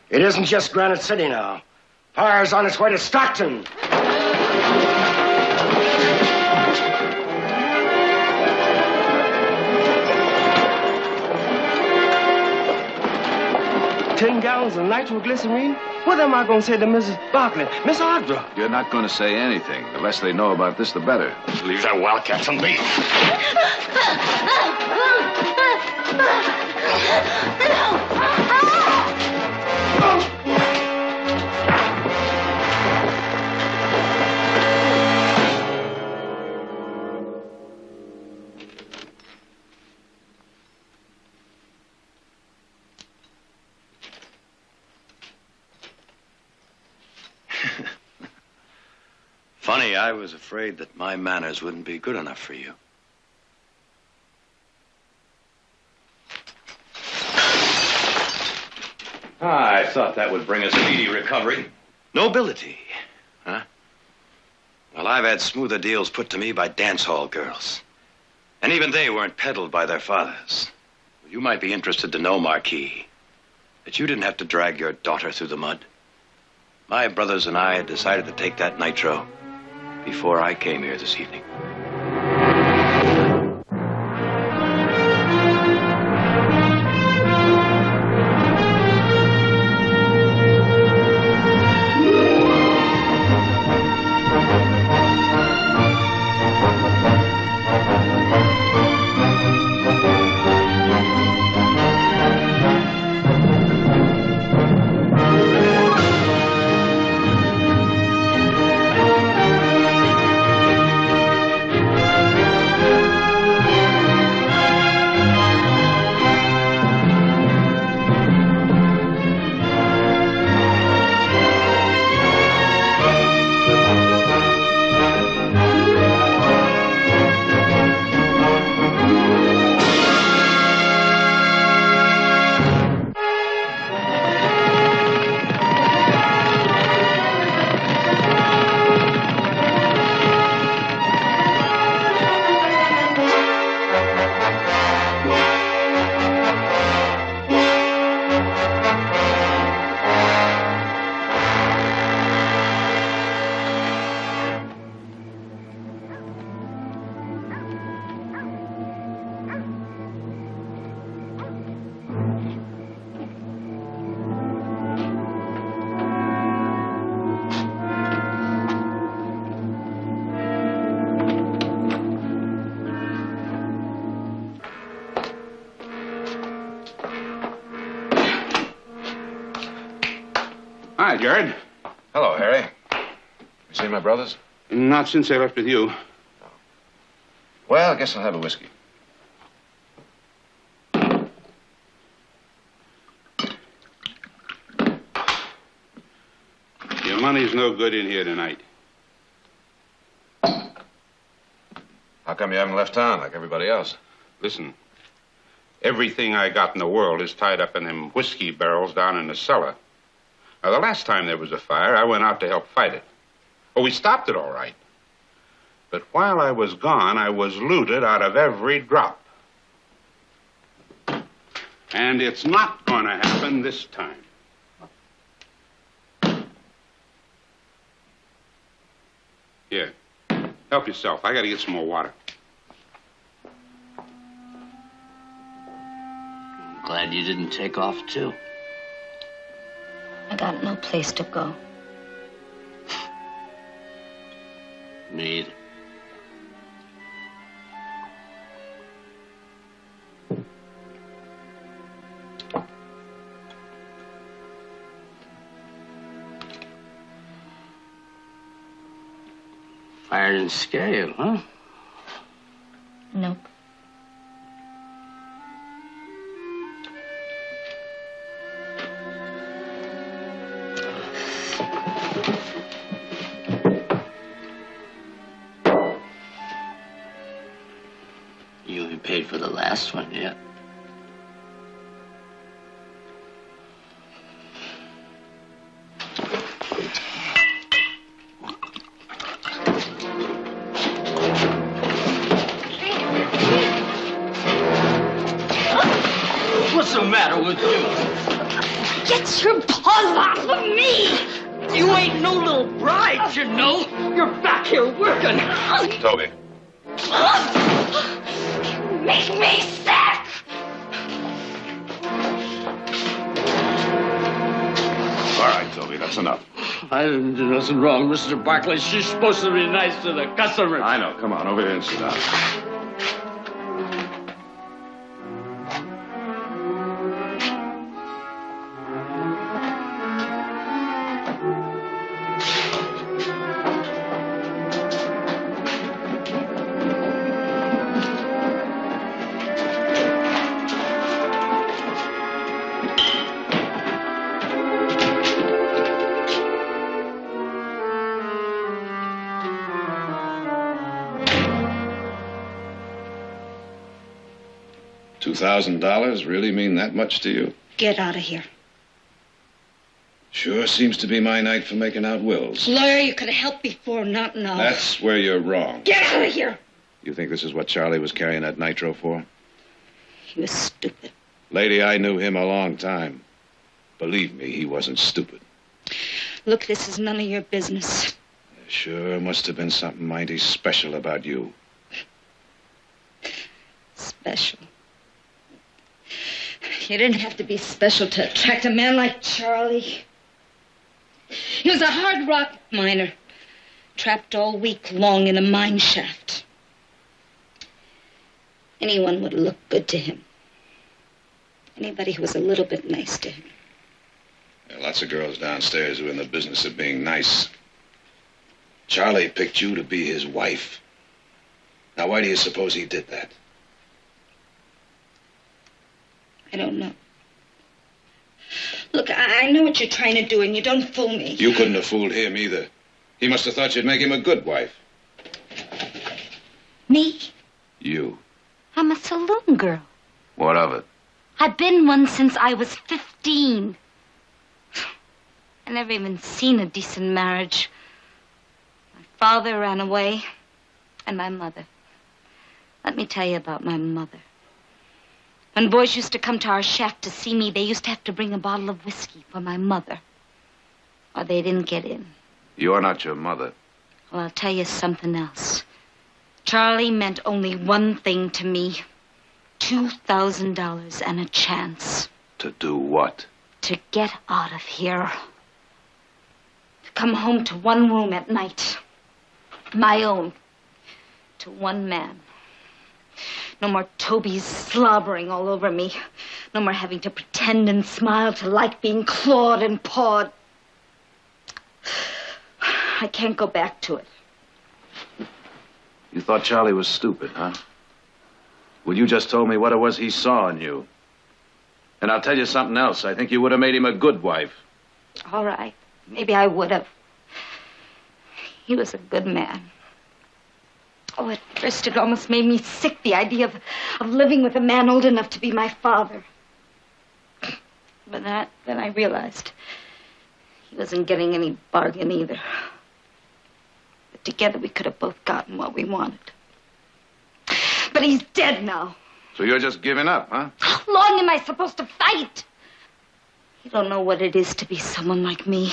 It isn't just Granite City now. Fire's on its way to Stockton. $10 gallons of nitroglycerine? What am I going to say to Mrs. Barkley, Miss Audra? You're not going to say anything. The less they know about this, the better. Leave that wildcat to me. Funny, I was afraid that my manners wouldn't be good enough for you. I thought that would bring a speedy recovery. Nobility, huh? Well, I've had smoother deals put to me by dance hall girls. And even they weren't peddled by their fathers. You might be interested to know, Marquis, that you didn't have to drag your daughter through the mud. My brothers and I had decided to take that nitro before I came here this evening. Hi, Jared. Hello, Harry. You seen my brothers? Not since I left with you. Well, I guess I'll have a whiskey. Your money's no good in here tonight. How come you haven't left town like everybody else? Listen, everything I got in the world is tied up in them whiskey barrels down in the cellar. Now, the last time there was a fire, I went out to help fight it. Oh, we stopped it all right. But while I was gone, I was looted out of every drop. And it's not going to happen this time. Here, help yourself. I got to get some more water. Glad you didn't take off, too. I got no place to go. Me either. Iron and scale, huh? Nope. You ain't paid for the last one yet. What's the matter with you? Get your paws off of me! You ain't no little bride, you know. You're back here working. Toby. You make me sick! All right, Toby, that's enough. I didn't do nothing wrong, Mr. Barkley. She's supposed to be nice to the customers. I know. Come on, over here and sit down. $2,000 really mean that much to you? Get out of here. Sure seems to be my night for making out wills. Lawyer, you could have helped before, not now. That's where you're wrong. Get out of here! You think this is what Charlie was carrying that nitro for? He was stupid. Lady, I knew him a long time. Believe me, he wasn't stupid. Look, this is none of your business. There sure must have been something mighty special about you. Special. You didn't have to be special to attract a man like Charlie. He was a hard rock miner, trapped all week long in a mine shaft. Anyone would look good to him. Anybody who was a little bit nice to him. There are lots of girls downstairs who are in the business of being nice. Charlie picked you to be his wife. Now, why do you suppose he did that? I don't know. Look, I know what you're trying to do, and you don't fool me. You couldn't have fooled him either. He must have thought you'd make him a good wife. Me? You. I'm a saloon girl. What of it? I've been one since I was 15. I never even seen a decent marriage. My father ran away, and my mother. Let me tell you about my mother. When boys used to come to our shack to see me, they used to have to bring a bottle of whiskey for my mother, or they didn't get in. You're not your mother. Well, I'll tell you something else. Charlie meant only one thing to me. $2,000 and a chance. To do what? To get out of here. To come home to one room at night. My own. To one man. No more Toby's slobbering all over me. No more having to pretend and smile to like being clawed and pawed. I can't go back to it. You thought Charlie was stupid, huh? Well, you just told me what it was he saw in you. And I'll tell you something else. I think you would have made him a good wife. All right. Maybe I would have. He was a good man. Oh, at first it almost made me sick, the idea of living with a man old enough to be my father. But then I realized he wasn't getting any bargain either. But together we could have both gotten what we wanted. But he's dead now. So you're just giving up, huh? How long am I supposed to fight? You don't know what it is to be someone like me.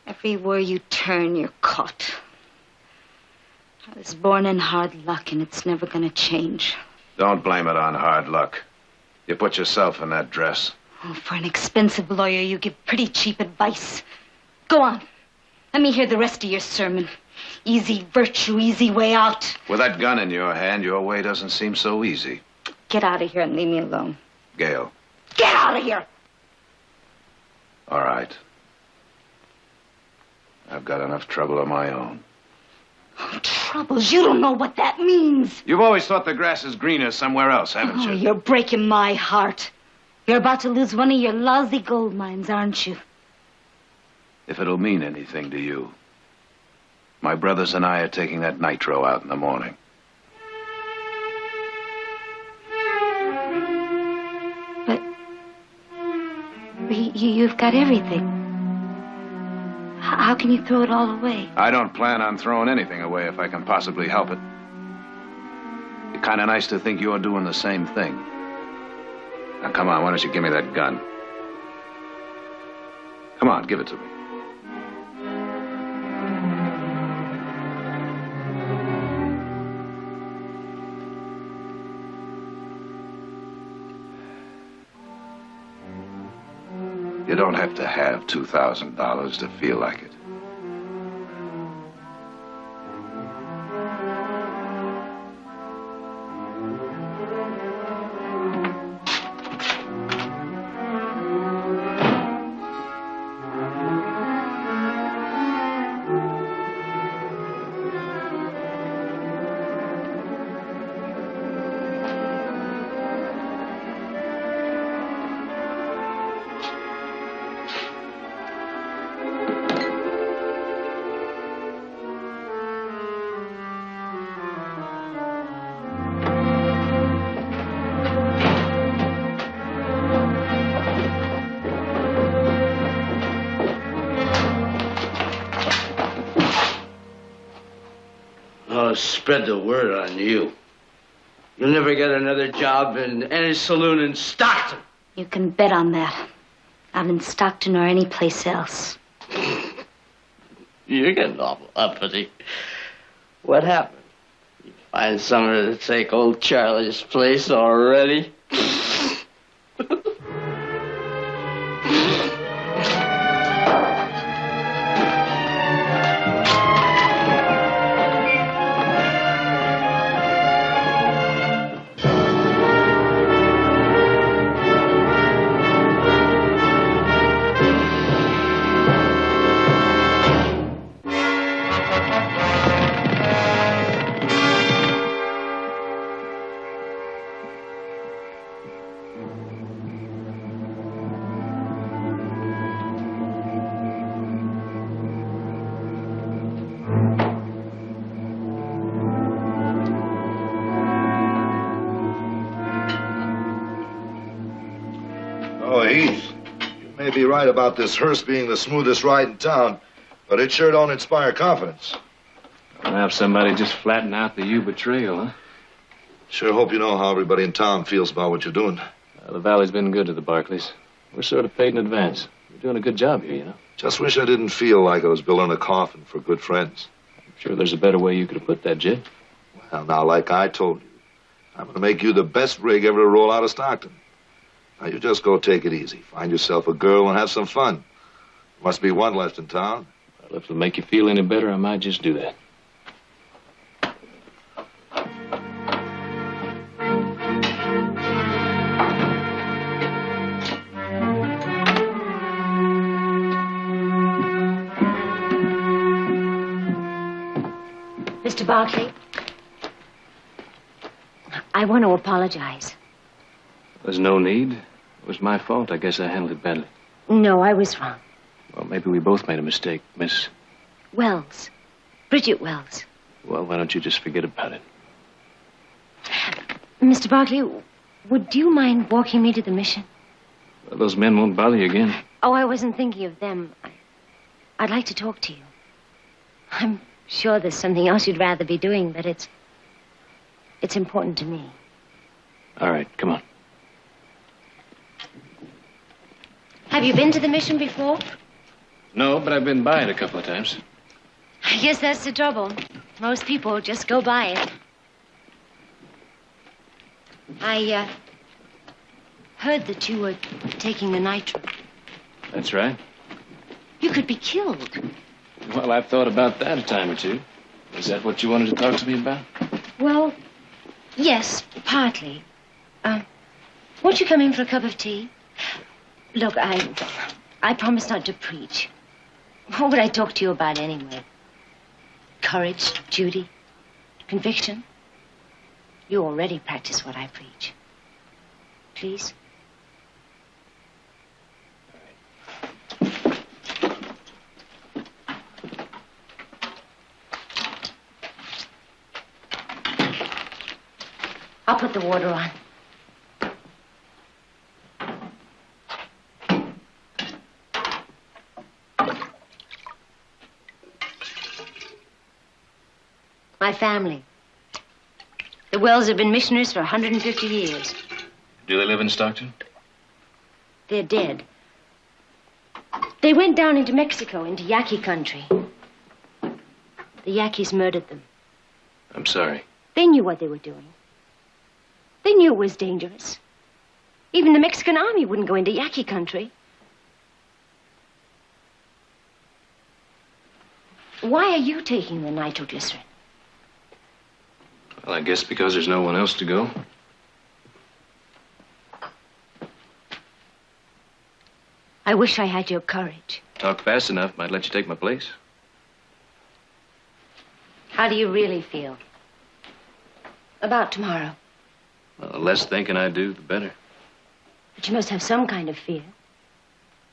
Everywhere you turn, you're caught. I was born in hard luck, and it's never gonna change. Don't blame it on hard luck. You put yourself in that dress. Oh, for an expensive lawyer, you give pretty cheap advice. Go on. Let me hear the rest of your sermon. Easy virtue, easy way out. With that gun in your hand, your way doesn't seem so easy. Get out of here and leave me alone. Gail. Get out of here! All right. I've got enough trouble of my own. troubles. You don't know what that means. You've always thought the grass is greener somewhere else, haven't you? You're breaking my heart. You're about to lose one of your lousy gold mines, aren't you? If it'll mean anything to you. My brothers and I are taking that nitro out in the morning. You've got everything. How can you throw it all away? I don't plan on throwing anything away if I can possibly help it. You're kind of nice to think you're doing the same thing. Now, come on, why don't you give me that gun? Come on, give it to me. You don't have to have $2,000 to feel like it. Spread the word on you. You'll never get another job in any saloon in Stockton. You can bet on that. Not in Stockton or any place else. You're getting awful uppity. What happened? You find someone to take old Charlie's place already? Heath, you may be right about this hearse being the smoothest ride in town, but it sure don't inspire confidence. I'll have somebody just flatten out the U betrayal, huh? Sure hope you know how everybody in town feels about what you're doing. The Valley's been good to the Barkleys. We're sort of paid in advance. We're doing a good job here, you know. Just wish I didn't feel like I was building a coffin for good friends. I'm sure there's a better way you could have put that, Jed. Well, now, like I told you, I'm going to make you the best rig ever to roll out of Stockton. Now, you just go take it easy. Find yourself a girl and have some fun. Must be one left in town. Well, if it'll make you feel any better, I might just do that. Mr. Barkley, I want to apologize. There's no need. It was my fault. I guess I handled it badly. No, I was wrong. Well, maybe we both made a mistake, Miss... Wells. Bridget Wells. Well, why don't you just forget about it? Mr. Barkley, would you mind walking me to the mission? Well, those men won't bother you again. Oh, I wasn't thinking of them. I'd like to talk to you. I'm sure there's something else you'd rather be doing, but it's important to me. All right, come on. Have you been to the mission before? No, but I've been by it a couple of times. I guess that's the trouble. Most people just go by it. I heard that you were taking the nitro. That's right. You could be killed. Well, I've thought about that a time or two. Is that what you wanted to talk to me about? Well, yes, partly. Won't you come in for a cup of tea? Look, I promise not to preach. What would I talk to you about anyway? Courage, duty, Conviction? You already practice what I preach. Please? I'll put the water on. My family. The Wells have been missionaries for 150 years. Do they live in Stockton? They're dead. They went down into Mexico, into Yaqui country. The Yaquis murdered them. I'm sorry. They knew what they were doing. They knew it was dangerous. Even the Mexican army wouldn't go into Yaqui country. Why are you taking the nitroglycerin? Well, I guess because there's no one else to go. I wish I had your courage. Talk fast enough, might let you take my place. How do you really feel about tomorrow? Well, the less thinking I do, the better. But you must have some kind of fear.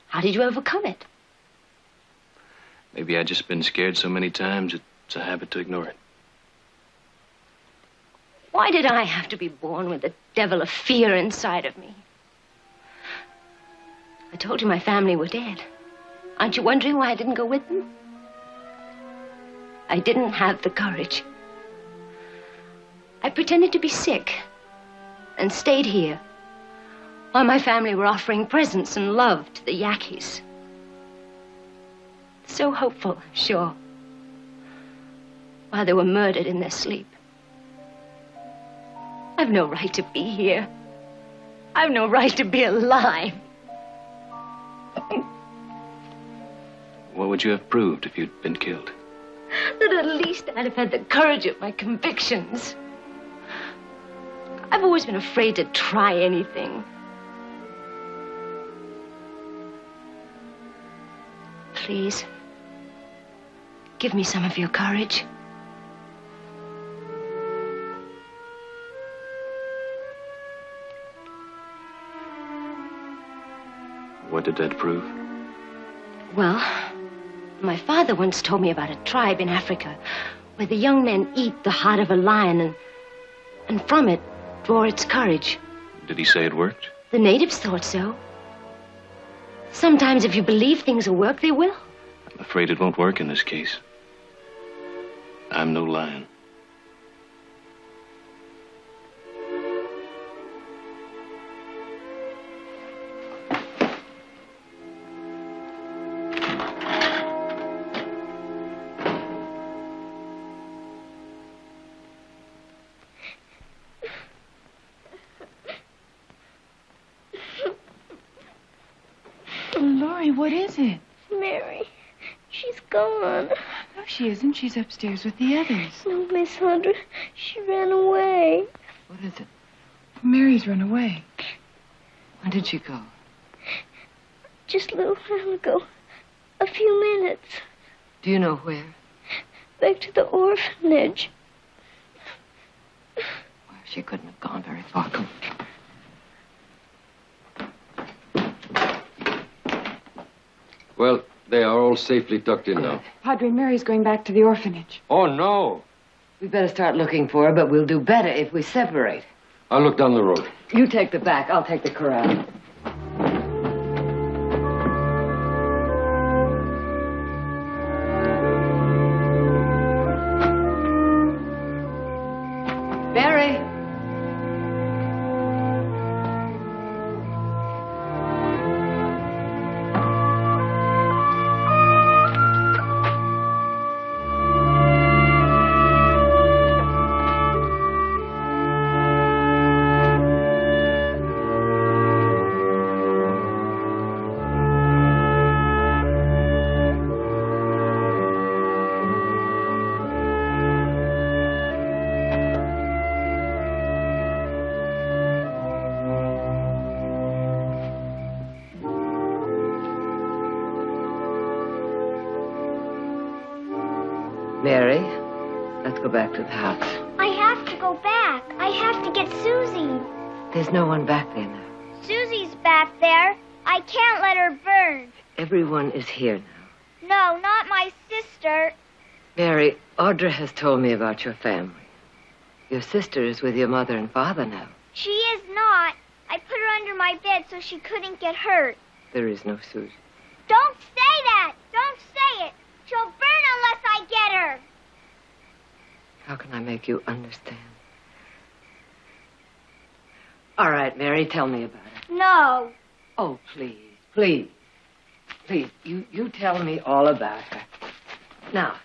How did you overcome it? Maybe I've just been scared so many times, it's a habit to ignore it. Why did I have to be born with the devil of fear inside of me? I told you my family were dead. Aren't you wondering why I didn't go with them? I didn't have the courage. I pretended to be sick and stayed here while my family were offering presents and love to the Yaquis. So hopeful, sure, while they were murdered in their sleep. I've no right to be here. I've no right to be alive. What would you have proved if you'd been killed? That at least I'd have had the courage of my convictions. I've always been afraid to try anything. Please, give me some of your courage. What did that prove? Well, my father once told me about a tribe in Africa where the young men eat the heart of a lion and from it draw its courage. Did he say it worked? The natives thought so. Sometimes if you believe things will work, they will. I'm afraid it won't work in this case. I'm no lion. Lori, what is it? Mary. She's gone. No, she isn't. She's upstairs with the others. No, Miss Hunter. She ran away. What is it? Mary's run away. When did she go? Just a little while ago. A few minutes. Do you know where? Back to the orphanage. Well, she couldn't have gone very far. Come. Well, they are all safely tucked in now. Padre, Mary's going back to the orphanage. Oh, no. We better start looking for her, but we'll do better if we separate. I'll look down the road. You take the back, I'll take the corral. Barry! Mary, let's go back to the house. go back. I have to get Susie. There's no one back there now. Susie's back there. I can't let her burn. Everyone is here now. No, not my sister. Mary, Audra has told me about your family. Your sister is with your mother and father now. She is not. I put her under my bed so she couldn't get hurt. There is no Susie. Don't say that! Don't say it! She'll burn unless I get her! How can I make you understand? All right, Mary, tell me about it. No. Oh, please, please. Please, you tell me all about her. Now,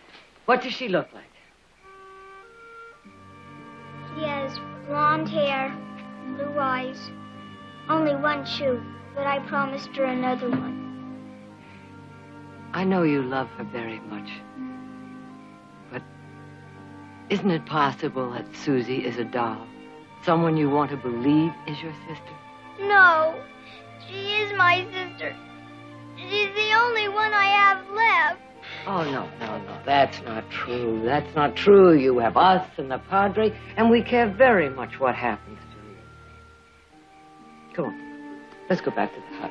what does she look like? She has blonde hair, blue eyes, only one shoe, but I promised her another one. I know you love her very much. But isn't it possible that Susie is a doll? Someone you want to believe is your sister? No, she is my sister. She's the only one I have left. Oh, no. That's not true. That's not true. You have us and the Padre, and we care very much what happens to you. Come on. Let's go back to the house.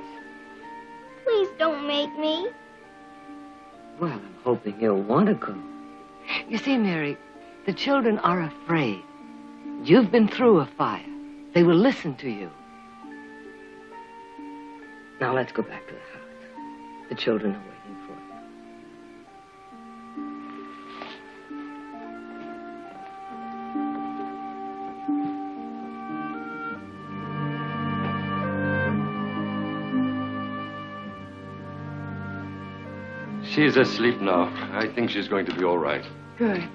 Please don't make me. Well, I'm hoping you'll want to go. You see, Mary, the children are afraid. You've been through a fire. They will listen to you. Now, let's go back to the house. The children are waiting for you. She's asleep now. I think she's going to be all right. Good.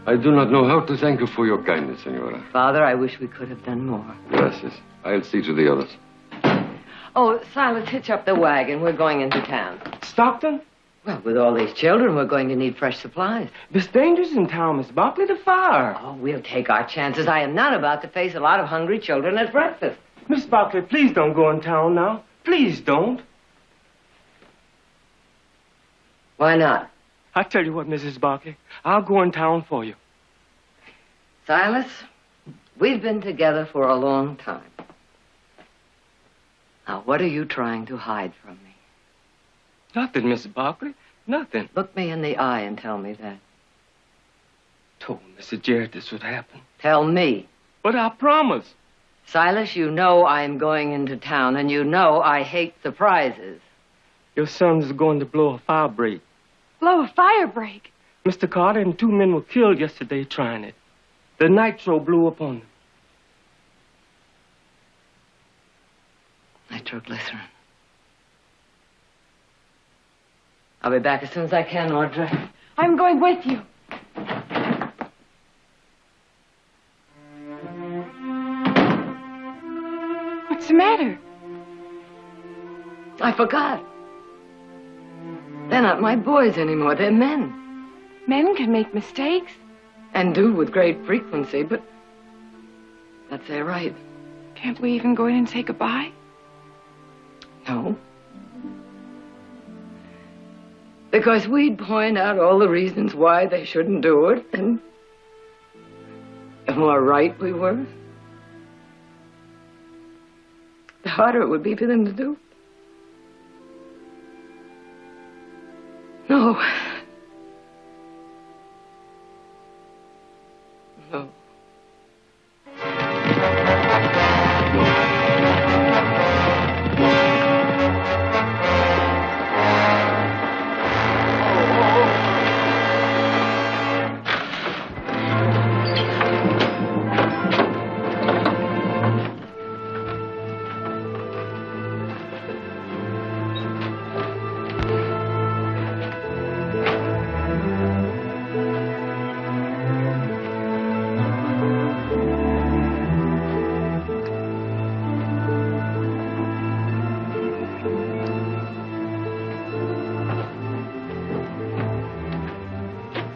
I do not know how to thank you for your kindness, Senora. Father, I wish we could have done more. Gracias. I'll see to the others. Oh, Silas, hitch up the wagon. We're going into town. Stockton? Well, with all these children, we're going to need fresh supplies. There's dangers in town, Miss Barkley. The fire. Oh, we'll take our chances. I am not about to face a lot of hungry children at breakfast. Miss Barkley, please don't go in town now. Please don't. Why not? I tell you what, Mrs. Barkley, I'll go in town for you. Silas, we've been together for a long time. Now, what are you trying to hide from me? Nothing, Mrs. Barkley. Nothing. Look me in the eye and tell me that. Told Mr. Jarrett this would happen. Tell me. But I promise. Silas, you know I'm going into town, and you know I hate surprises. Your son's going to blow a fire break. Blow a fire break? Mr. Carter and 2 men were killed yesterday trying it. The nitro blew up on them. Nitroglycerin. I'll be back as soon as I can, Audra. I'm going with you. What's the matter? I forgot. They're not my boys anymore. They're men. Men can make mistakes. And do with great frequency, but that's their right. Can't we even go in and say goodbye? No. Because we'd point out all the reasons why they shouldn't do it, and the more right we were, the harder it would be for them to do. No. No.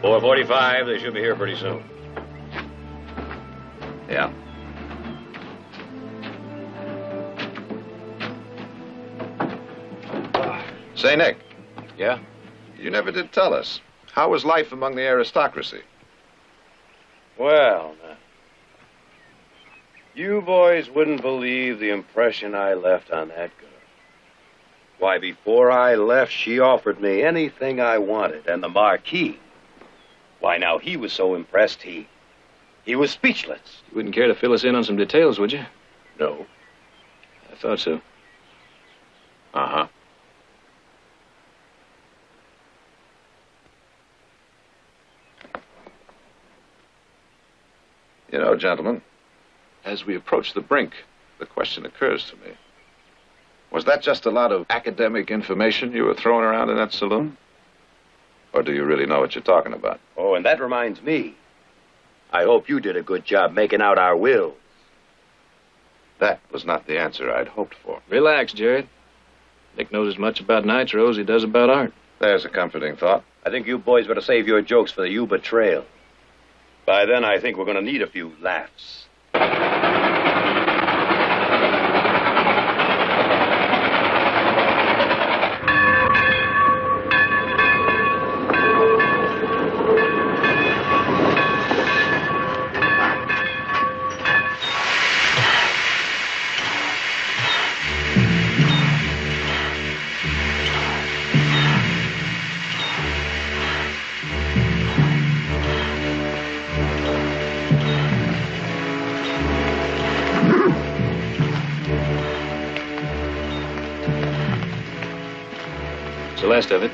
.45, they should be here pretty soon. Yeah. Say, Nick. Yeah? You never did tell us. How was life among the aristocracy? Well, You boys wouldn't believe the impression I left on that girl. Why, before I left, she offered me anything I wanted, and the Marquis. Why, now, he was so impressed, he was speechless. You wouldn't care to fill us in on some details, would you? No. I thought so. Uh-huh. You know, gentlemen, as we approach the brink, the question occurs to me. Was that just a lot of academic information you were throwing around in that saloon? Or do you really know what you're talking about? Oh, and that reminds me. I hope you did a good job making out our will. That was not the answer I'd hoped for. Relax, Jared. Nick knows as much about nitro as he does about art. There's a comforting thought. I think you boys better save your jokes for the Yuba Trail. By then, I think we're going to need a few laughs. The last of it.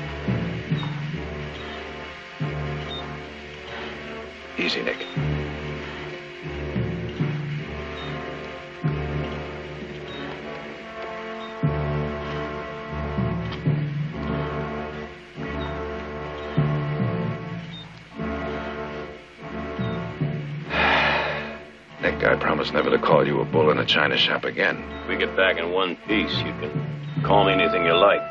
Easy, Nick. Nick, I promise never to call you a bull in a china shop again. If we get back in one piece, you can call me anything you like.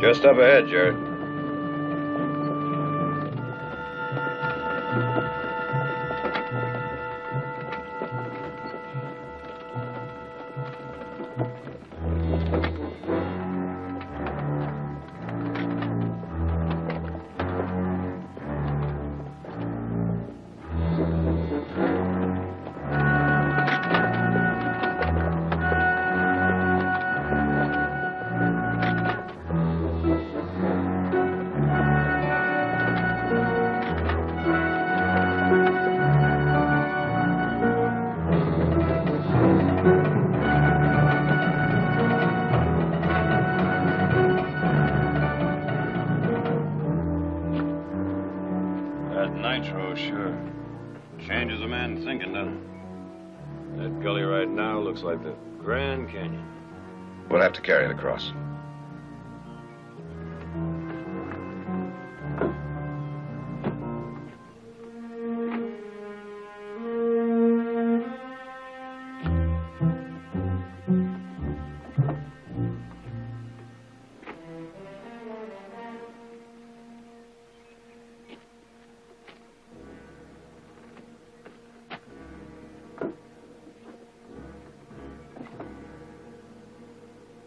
Just up ahead, Jared. nitro, sure. Changes a man thinking, doesn't it? That gully right now looks like the Grand Canyon. We'll have to carry it across.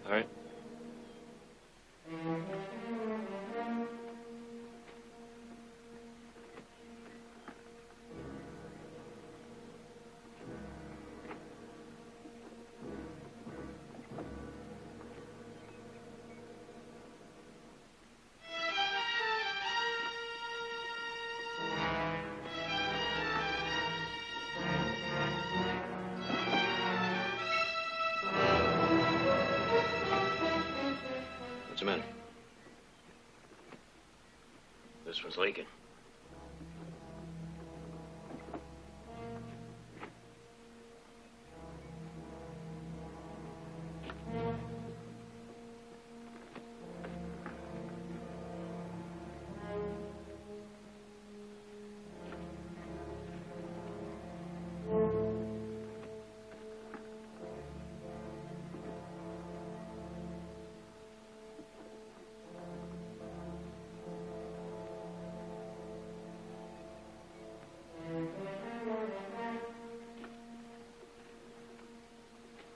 All right. What's the matter? This one's leaking.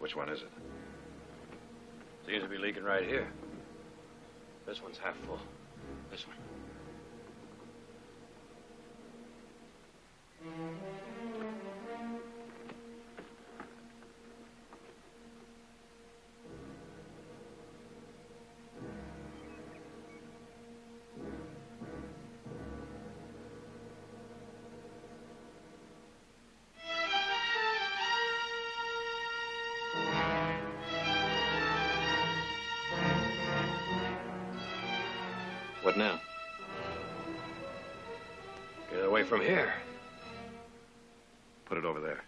Which one is it? Seems to be leaking right here. This one's half full. This one. What now? Get it away from here. Put it over there.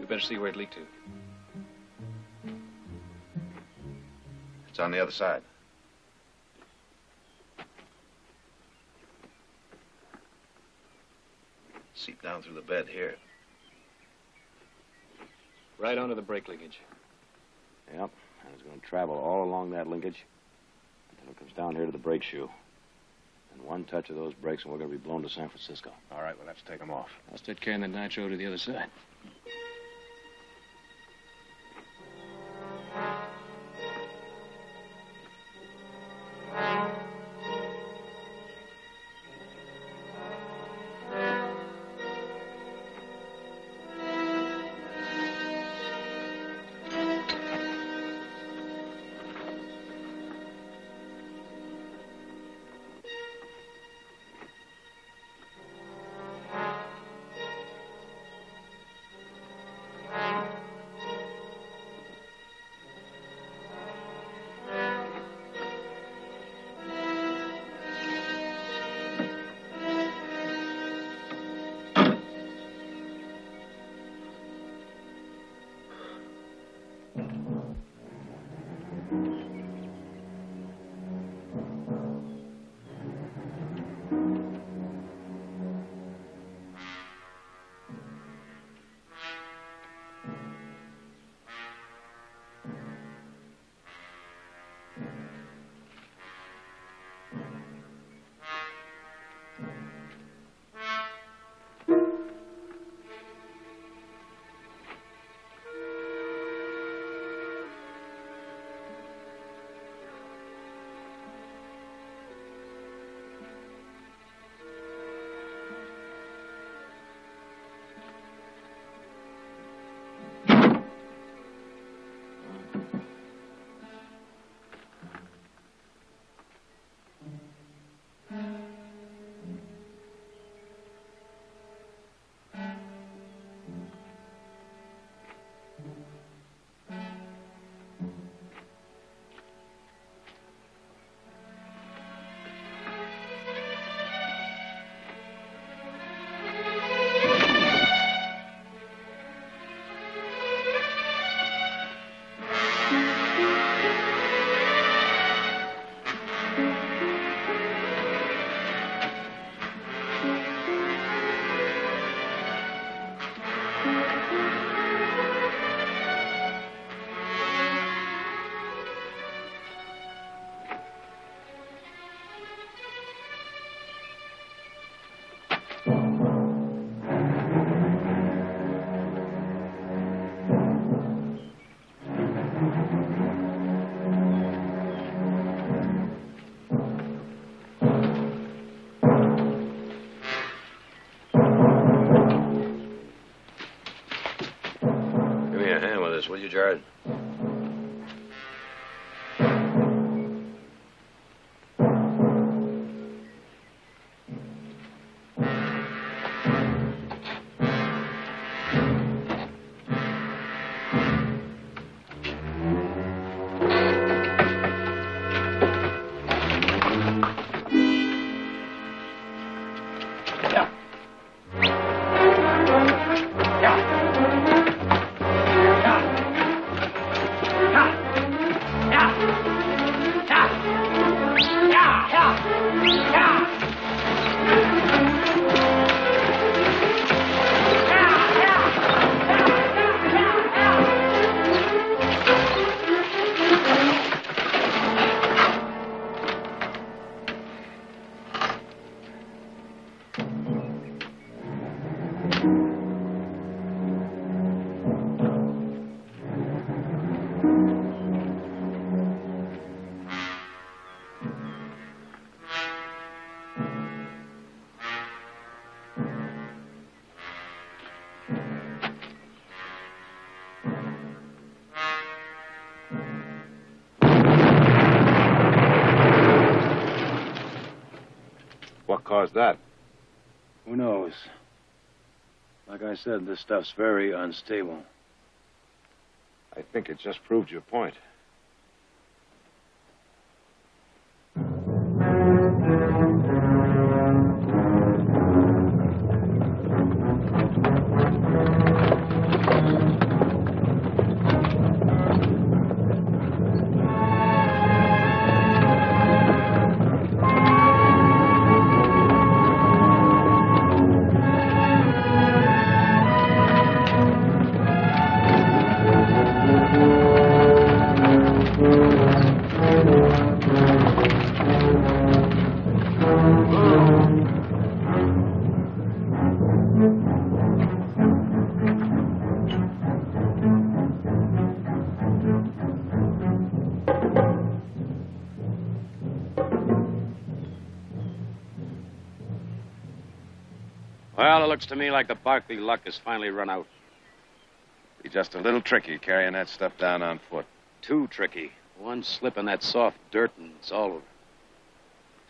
Better see where it leaked to. It's on the other side. Seep down through the bed here. Right onto the brake linkage. Yep, and it's going to travel all along that linkage until it comes down here to the brake shoe. And one touch of those brakes and we're going to be blown to San Francisco. All right, we'll have to take them off. I'll start carrying the nitro to the other side. caused that? Who knows? Like I said, this stuff's very unstable. I think it just proved your point. Well, it looks to me like the Barkley luck has finally run out. Be just a little tricky carrying that stuff down on foot. Too tricky. One slip in that soft dirt and it's all over.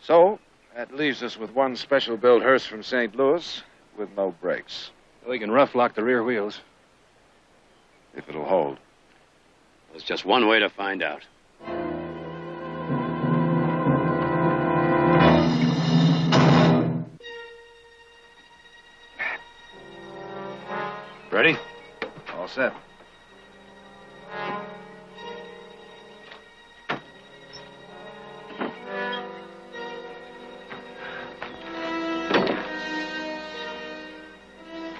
So, that leaves us with one special-built hearse from St. Louis with no brakes. We can rough lock the rear wheels. If it'll hold. There's just one way to find out. Ready? All set.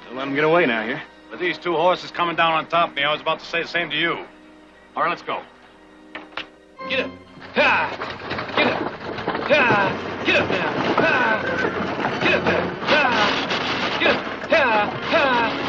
Don't let them get away now here. With these two horses coming down on top of me, I was about to say the same to you. All right, let's go. Get up. Ha! Get up. Ha! Get up now. Ha! Get up there. Ha! Get up. Ha! Ha!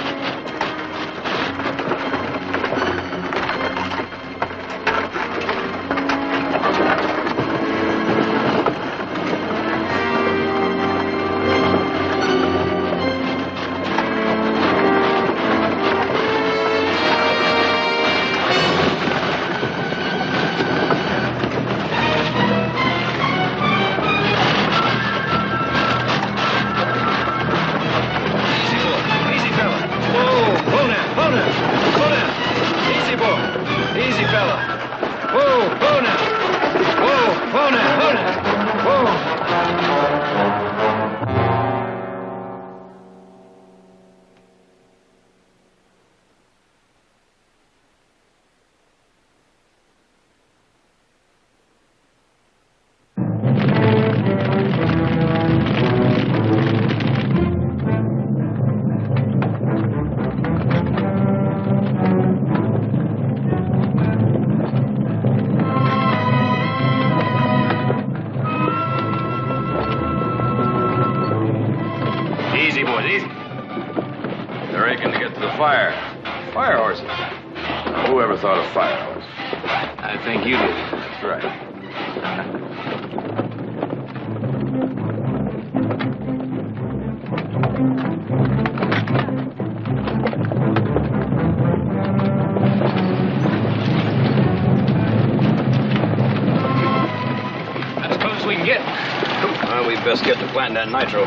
Best get to planting that nitro.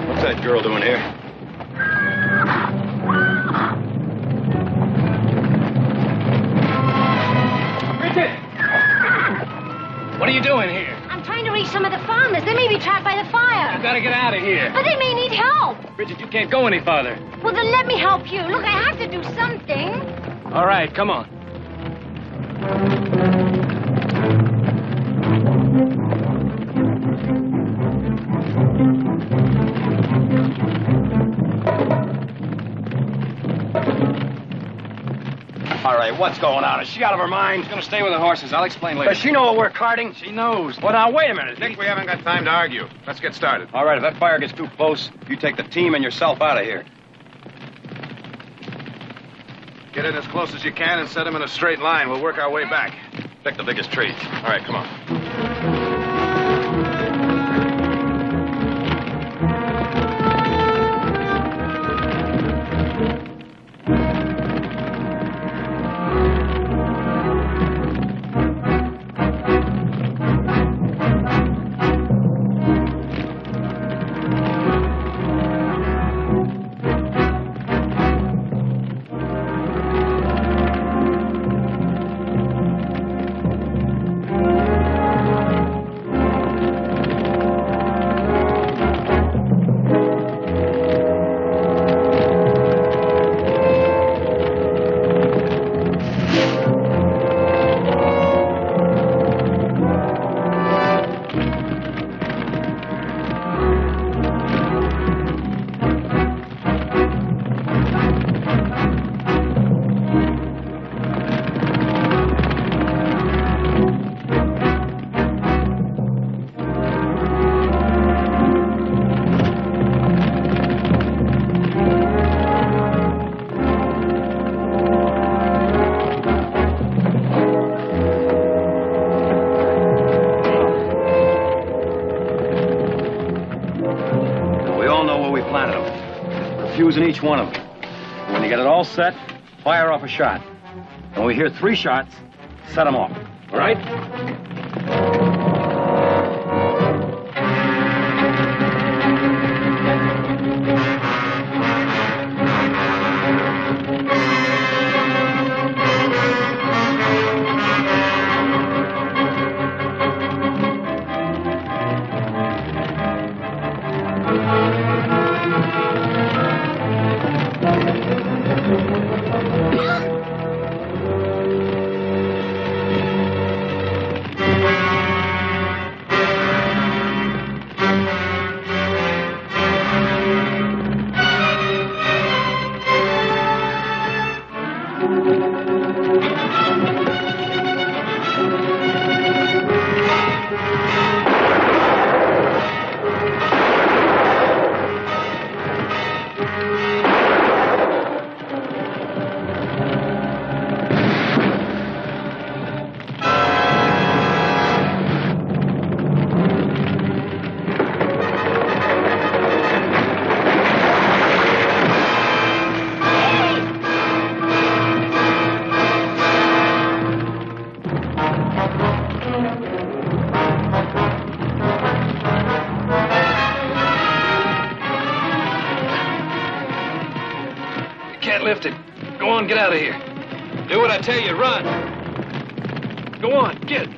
What's that girl doing here? Bridget! What are you doing here? I'm trying to reach some of the farmers. They may be trapped by the fire. You gotta get out of here. But they may need help. Bridget, you can't go any farther. Well, then let me help you. Look, I have to do something. All right, come on. All right, what's going on? Is she out of her mind? She's gonna stay with the horses. I'll explain later. Does she know what we're carting? She knows. Well, now, wait a minute. Nick, we haven't got time to argue. Let's get started. All right, if that fire gets too close, you take the team and yourself out of here. Get in as close as you can and set them in a straight line. We'll work our way back. Pick the biggest tree. All right, come on. fuse in each one of them. When you get it all set, fire off a shot. And when we hear 3 shots, set them off. All right? Lift it. Go on, get out of here. Do what I tell you, run. Go on, get.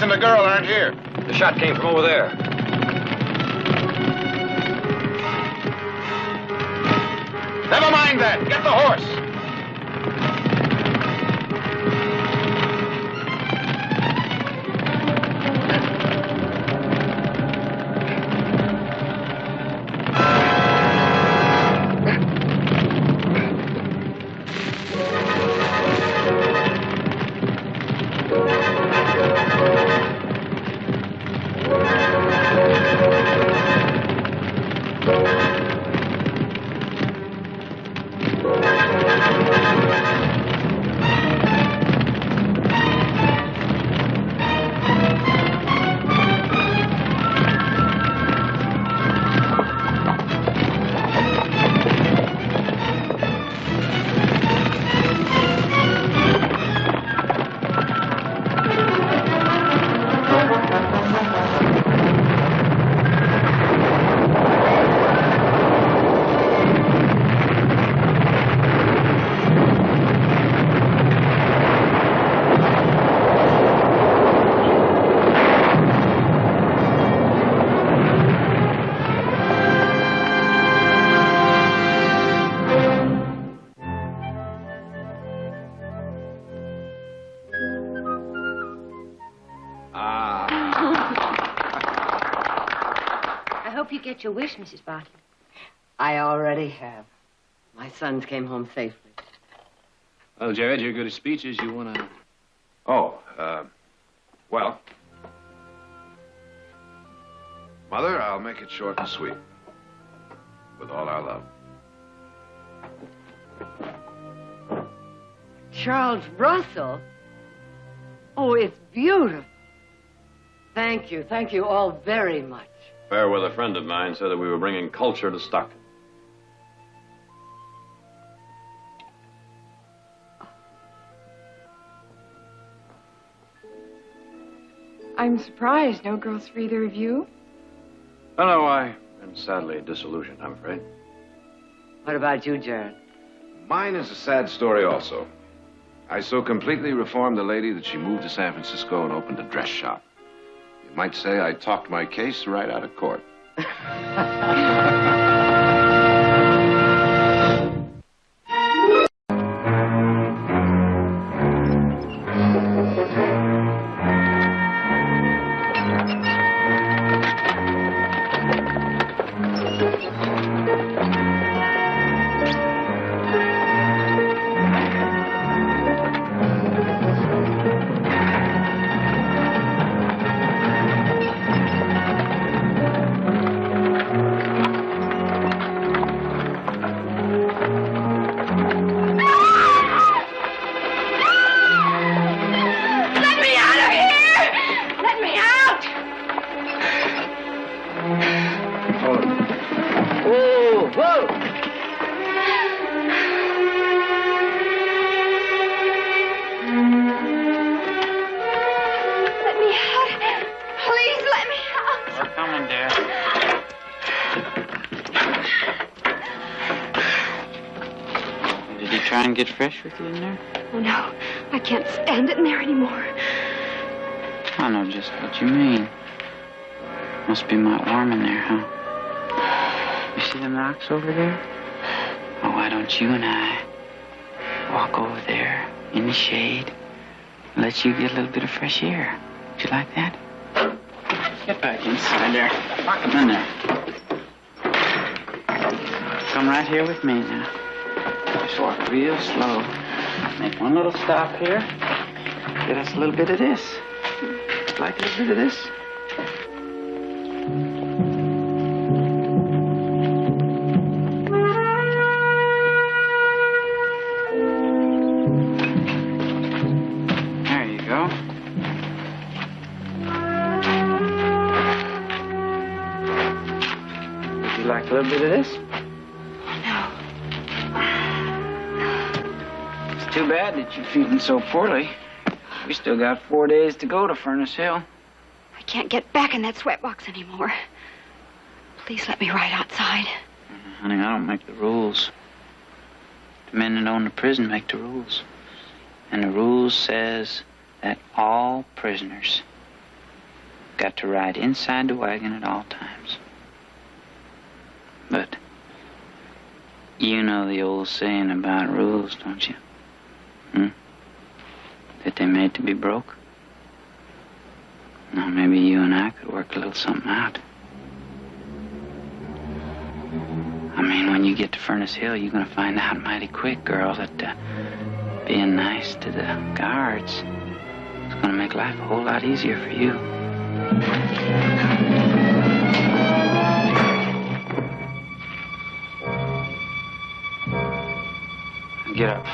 The girl aren't here. The shot came from over there. Never mind that. Get the horse. Get your wish, Mrs. Barkley. I already have. My sons came home safely. Well, Jared, you're good at speeches. You want to... Oh, well. Mother, I'll make it short and sweet. With all our love. Charles Russell? Oh, it's beautiful. Thank you all very much. Fairweather, a friend of mine, said that we were bringing culture to Stockton. I'm surprised no girls for either of you. Oh, no, I am sadly disillusioned, I'm afraid. What about you, Jared? Mine is a sad story also. I so completely reformed the lady that she moved to San Francisco and opened a dress shop. You might say I talked my case right out of court. try and get fresh with you in there? Oh, no. I can't stand it in there anymore. I know just what you mean. Must be mighty warm in there, huh? You see them rocks over there? Oh, why don't you and I walk over there in the shade and let you get a little bit of fresh air? Would you like that? Get back inside there. Lock them in there. Come right here with me now. Just walk real slow. Make one little stop here. Get us a little bit of this. Like a little bit of this? There you go. Would you like a little bit of this? It's too bad that you're feeling so poorly. We still got 4 days to go to Furnace Hill. I can't get back in that sweatbox anymore. Please let me ride outside. Honey, I don't make the rules. The men that own the prison make the rules. And the rules says that all prisoners got to ride inside the wagon at all times. But you know the old saying about rules, don't you? That they made to be broke? Now, maybe you and I could work a little something out. I mean, when you get to Furnace Hill, you're gonna find out mighty quick, girl, that being nice to the guards is gonna make life a whole lot easier for you. Get up.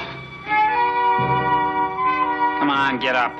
Come on, get up.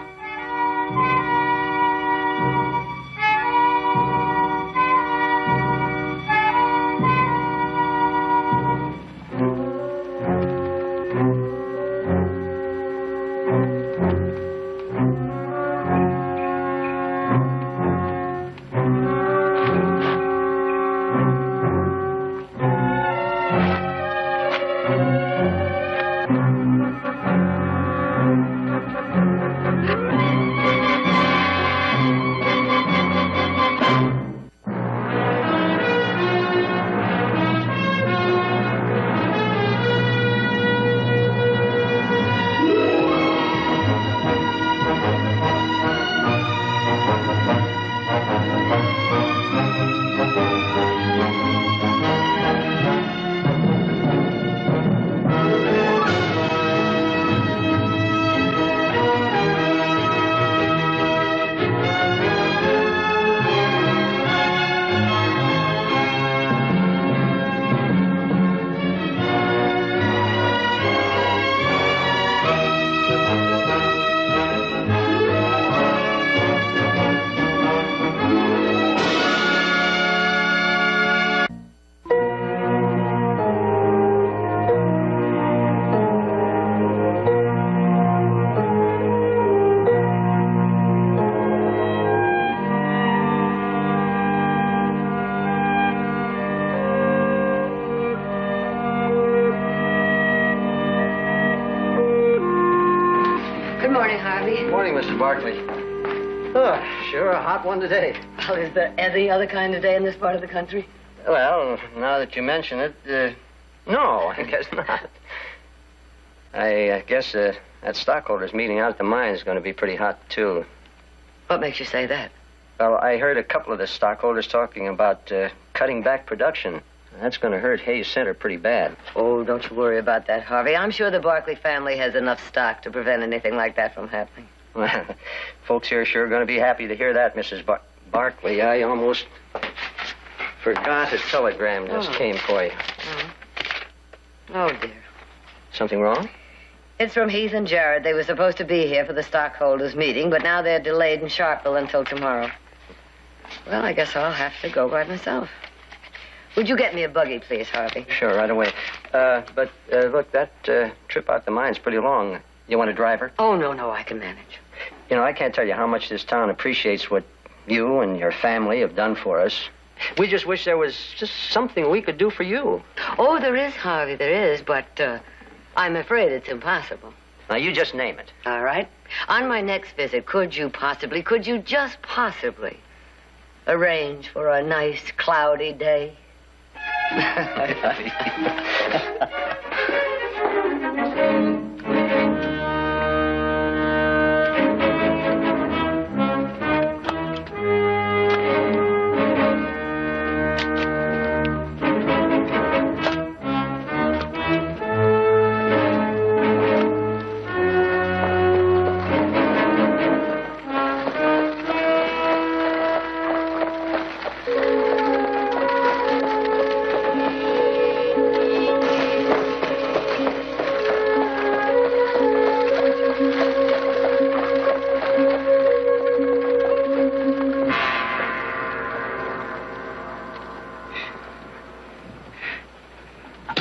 Mrs. Barkley. Oh, sure, a hot one today. Well, is there any other kind of day in this part of the country? Well, now that you mention it, no, I guess not. I guess that stockholders meeting out at the mine is going to be pretty hot, too. What makes you say that? Well, I heard a couple of the stockholders talking about cutting back production. That's going to hurt Hayes Center pretty bad. Oh, don't you worry about that, Harvey. I'm sure the Barkley family has enough stock to prevent anything like that from happening. Well, folks here are sure going to be happy to hear that, Mrs. Barkley. I almost forgot a telegram just came for you. Oh, dear. Something wrong? It's from Heath and Jared. They were supposed to be here for the stockholders' meeting, but now they're delayed in Sharpeville until tomorrow. Well, I guess I'll have to go by myself. Would you get me a buggy, please, Harvey? Sure, right away. But look, that trip out the mine's pretty long. You want a driver? Oh, no, I can manage. You know, I can't tell you how much this town appreciates what you and your family have done for us. We just wish there was just something we could do for you. Oh, there is, Harvey, there is, but I'm afraid it's impossible. Now, you just name it. All right. On my next visit, could you just possibly arrange for a nice cloudy day?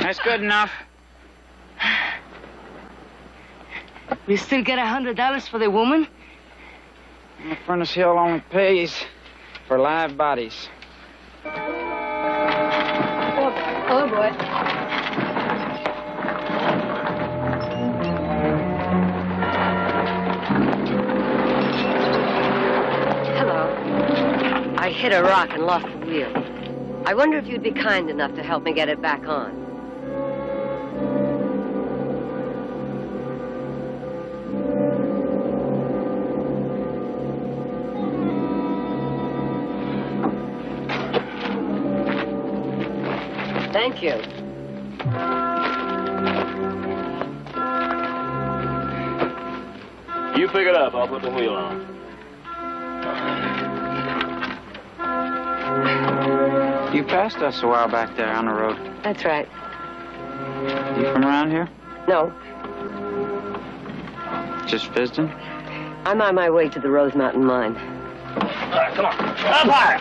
That's good enough. We still get $100 for the woman? The Furnace Hill only pays for live bodies. Oh, boy. Hello. I hit a rock and lost the wheel. I wonder if you'd be kind enough to help me get it back on. Thank you. You pick it up. I'll put the wheel on. You passed us a while back there on the road. That's right. You from around here? No. Just visiting? I'm on my way to the Rose Mountain Mine. All right, come on. Up higher.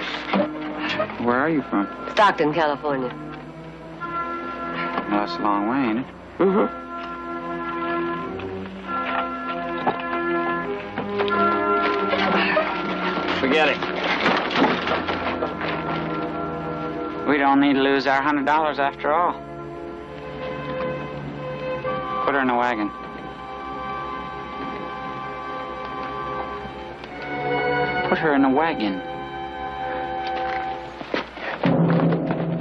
Where are you from? Stockton, California. Well, that's a long way, ain't it? Mm-hmm. Forget it. We don't need to lose our $100 after all. Put her in the wagon. Put her in the wagon.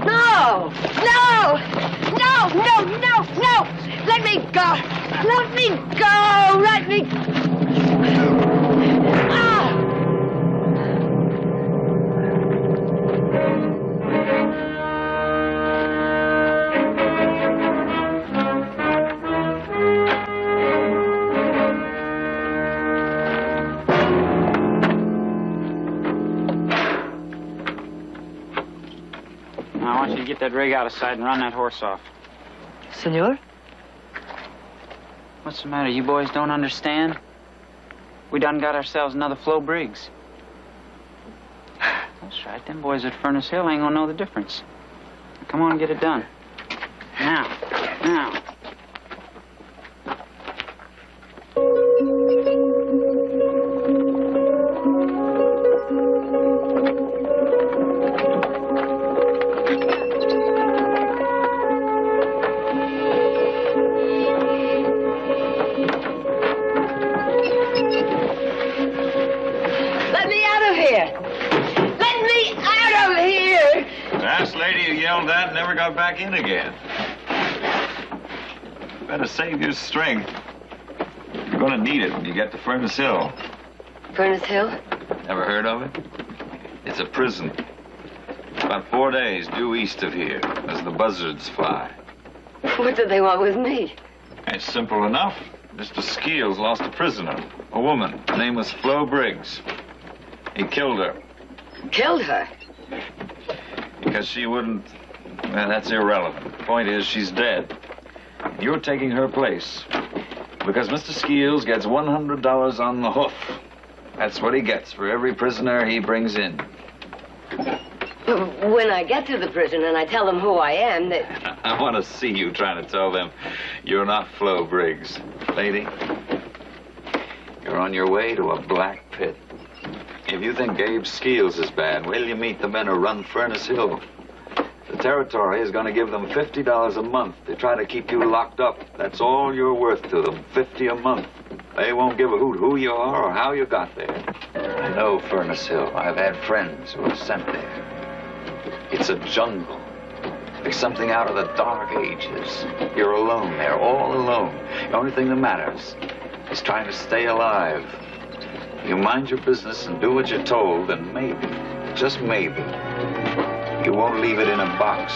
No! No! No! No! No! No! Let me go! Let me go! Let me... Ah! Now, I want you to get that rig out of sight and run that horse off. Senor? What's the matter? You boys don't understand? We done got ourselves another Flo Briggs. That's right. Them boys at Furnace Hill ain't gonna know the difference. Now, come on and get it done. Now. Now. Let me out of here! Let me out of here! The last lady you yelled at never got back in again. Better save your strength. You're gonna need it when you get to Furnace Hill. Furnace Hill? Never heard of it? It's a prison. About 4 days due east of here, as the buzzards fly. What do they want with me? It's simple enough. Mr. Skeels lost a prisoner, a woman. Her name was Flo Briggs. He killed her. Killed her? Because she wouldn't... Well, that's irrelevant. The point is, she's dead. You're taking her place. Because Mr. Skeels gets $100 on the hoof. That's what he gets for every prisoner he brings in. When I get to the prison and I tell them who I am, they... I want to see you trying to tell them you're not Flo Briggs. Lady, you're on your way to a black pit. If you think Gabe Skeels is bad, wait till you meet the men who run Furnace Hill. The territory is going to give them $50 a month to try to keep you locked up. That's all you're worth to them, $50 a month. They won't give a hoot who you are or how you got there. I know Furnace Hill. I've had friends who were sent there. It's a jungle. Like something out of the Dark Ages. You're alone there, all alone. The only thing that matters is trying to stay alive. You mind your business and do what you're told, and maybe, just maybe, you won't leave it in a box.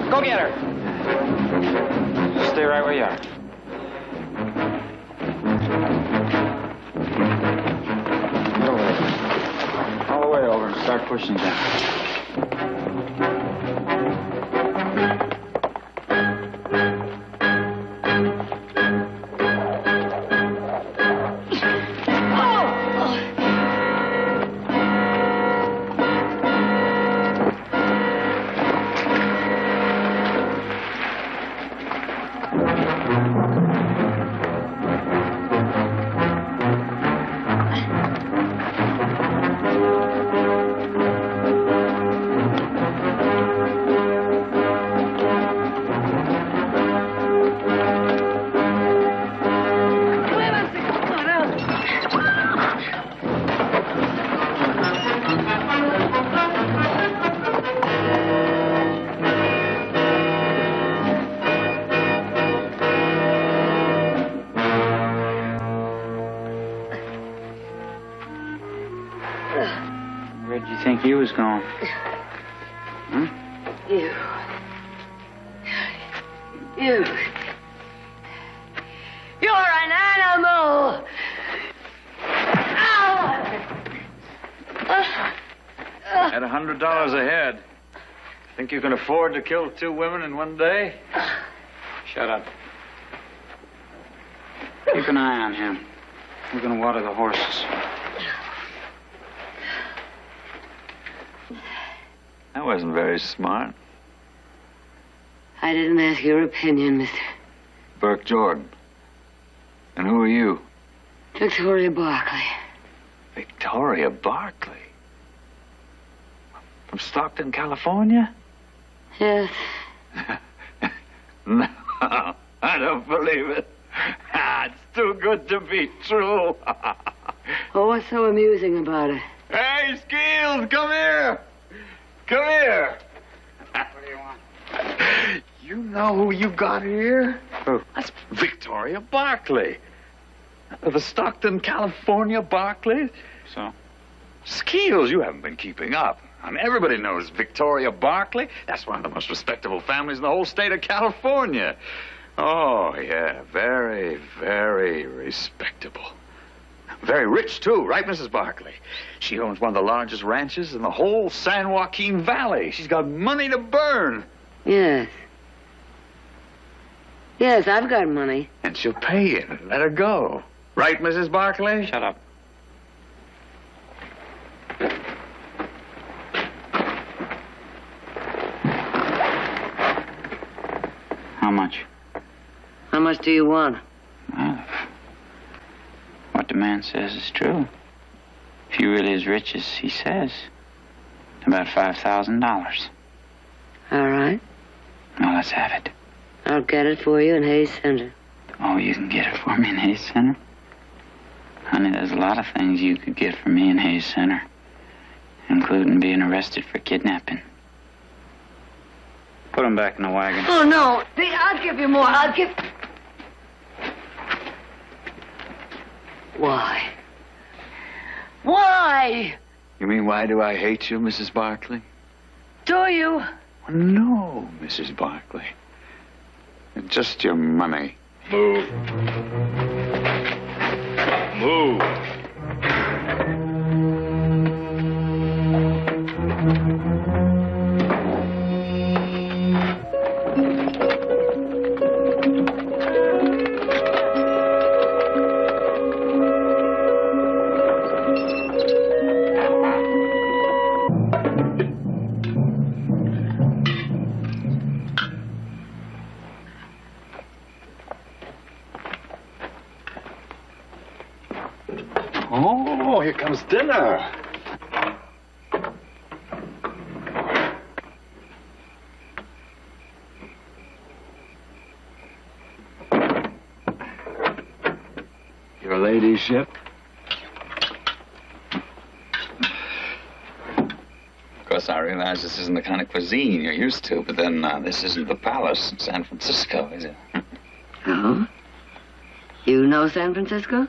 Go get her. Stay right where you are. Get over there. All the way over and start pushing down. Where'd you think you was going? Hmm? You. You're an animal! At $100 a head, think you can afford to kill 2 women in one day? Shut up. Keep an eye on him. We're gonna water the horses. That wasn't very smart. I didn't ask your opinion, Mr. Burke Jordan. And who are you? Victoria Barkley. Victoria Barkley? From Stockton, California? Yes. No, I don't believe it. It's too good to be true. Oh, what's so amusing about it? Hey, Skeels, come here. Come here. What do you want? You know who you got here? Who? That's Victoria Barkley. The Stockton, California Barkley. So? Skeels, you haven't been keeping up. I mean, everybody knows Victoria Barkley. That's one of the most respectable families in the whole state of California. Oh, yeah, very, very respectable. Very rich, too, right, Mrs. Barkley? She owns one of the largest ranches in the whole San Joaquin Valley. She's got money to burn. Yes. Yes, I've got money. And she'll pay you. Let her go. Right, Mrs. Barkley? Shut up. How much? How much do you want? Well, what the man says is true. If you're really as rich as he says, about $5,000. All right. Well, let's have it. I'll get it for you in Hayes Center. Oh, you can get it for me in Hayes Center? Honey, there's a lot of things you could get for me in Hayes Center, including being arrested for kidnapping. Put him back in the wagon. Oh, no. I'll give you more. I'll give... Why? Why? You mean, why do I hate you, Mrs. Barkley? Do you? No, Mrs. Barkley. Just your money. Move. Move. Oh, here comes dinner. Your ladyship. Of course, I realize this isn't the kind of cuisine you're used to, but then this isn't the palace in San Francisco, is it? Oh? You know San Francisco?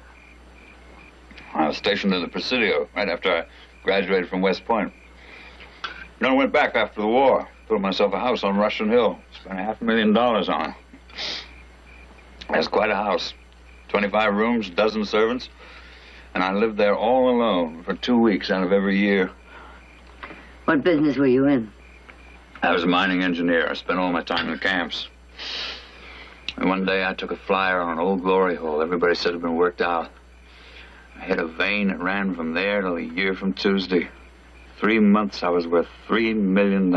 I was stationed in the Presidio right after I graduated from West Point. Then I went back after the war, built myself a house on Russian Hill, spent $500,000 on it. That's quite a house. 25 rooms, dozen servants, and I lived there all alone for 2 weeks out of every year. What business were you in? I was a mining engineer. I spent all my time in the camps. And one day I took a flyer on an old glory hole everybody said had been worked out. I hit a vein that ran from there till a year from Tuesday. 3 months I was worth $3 million.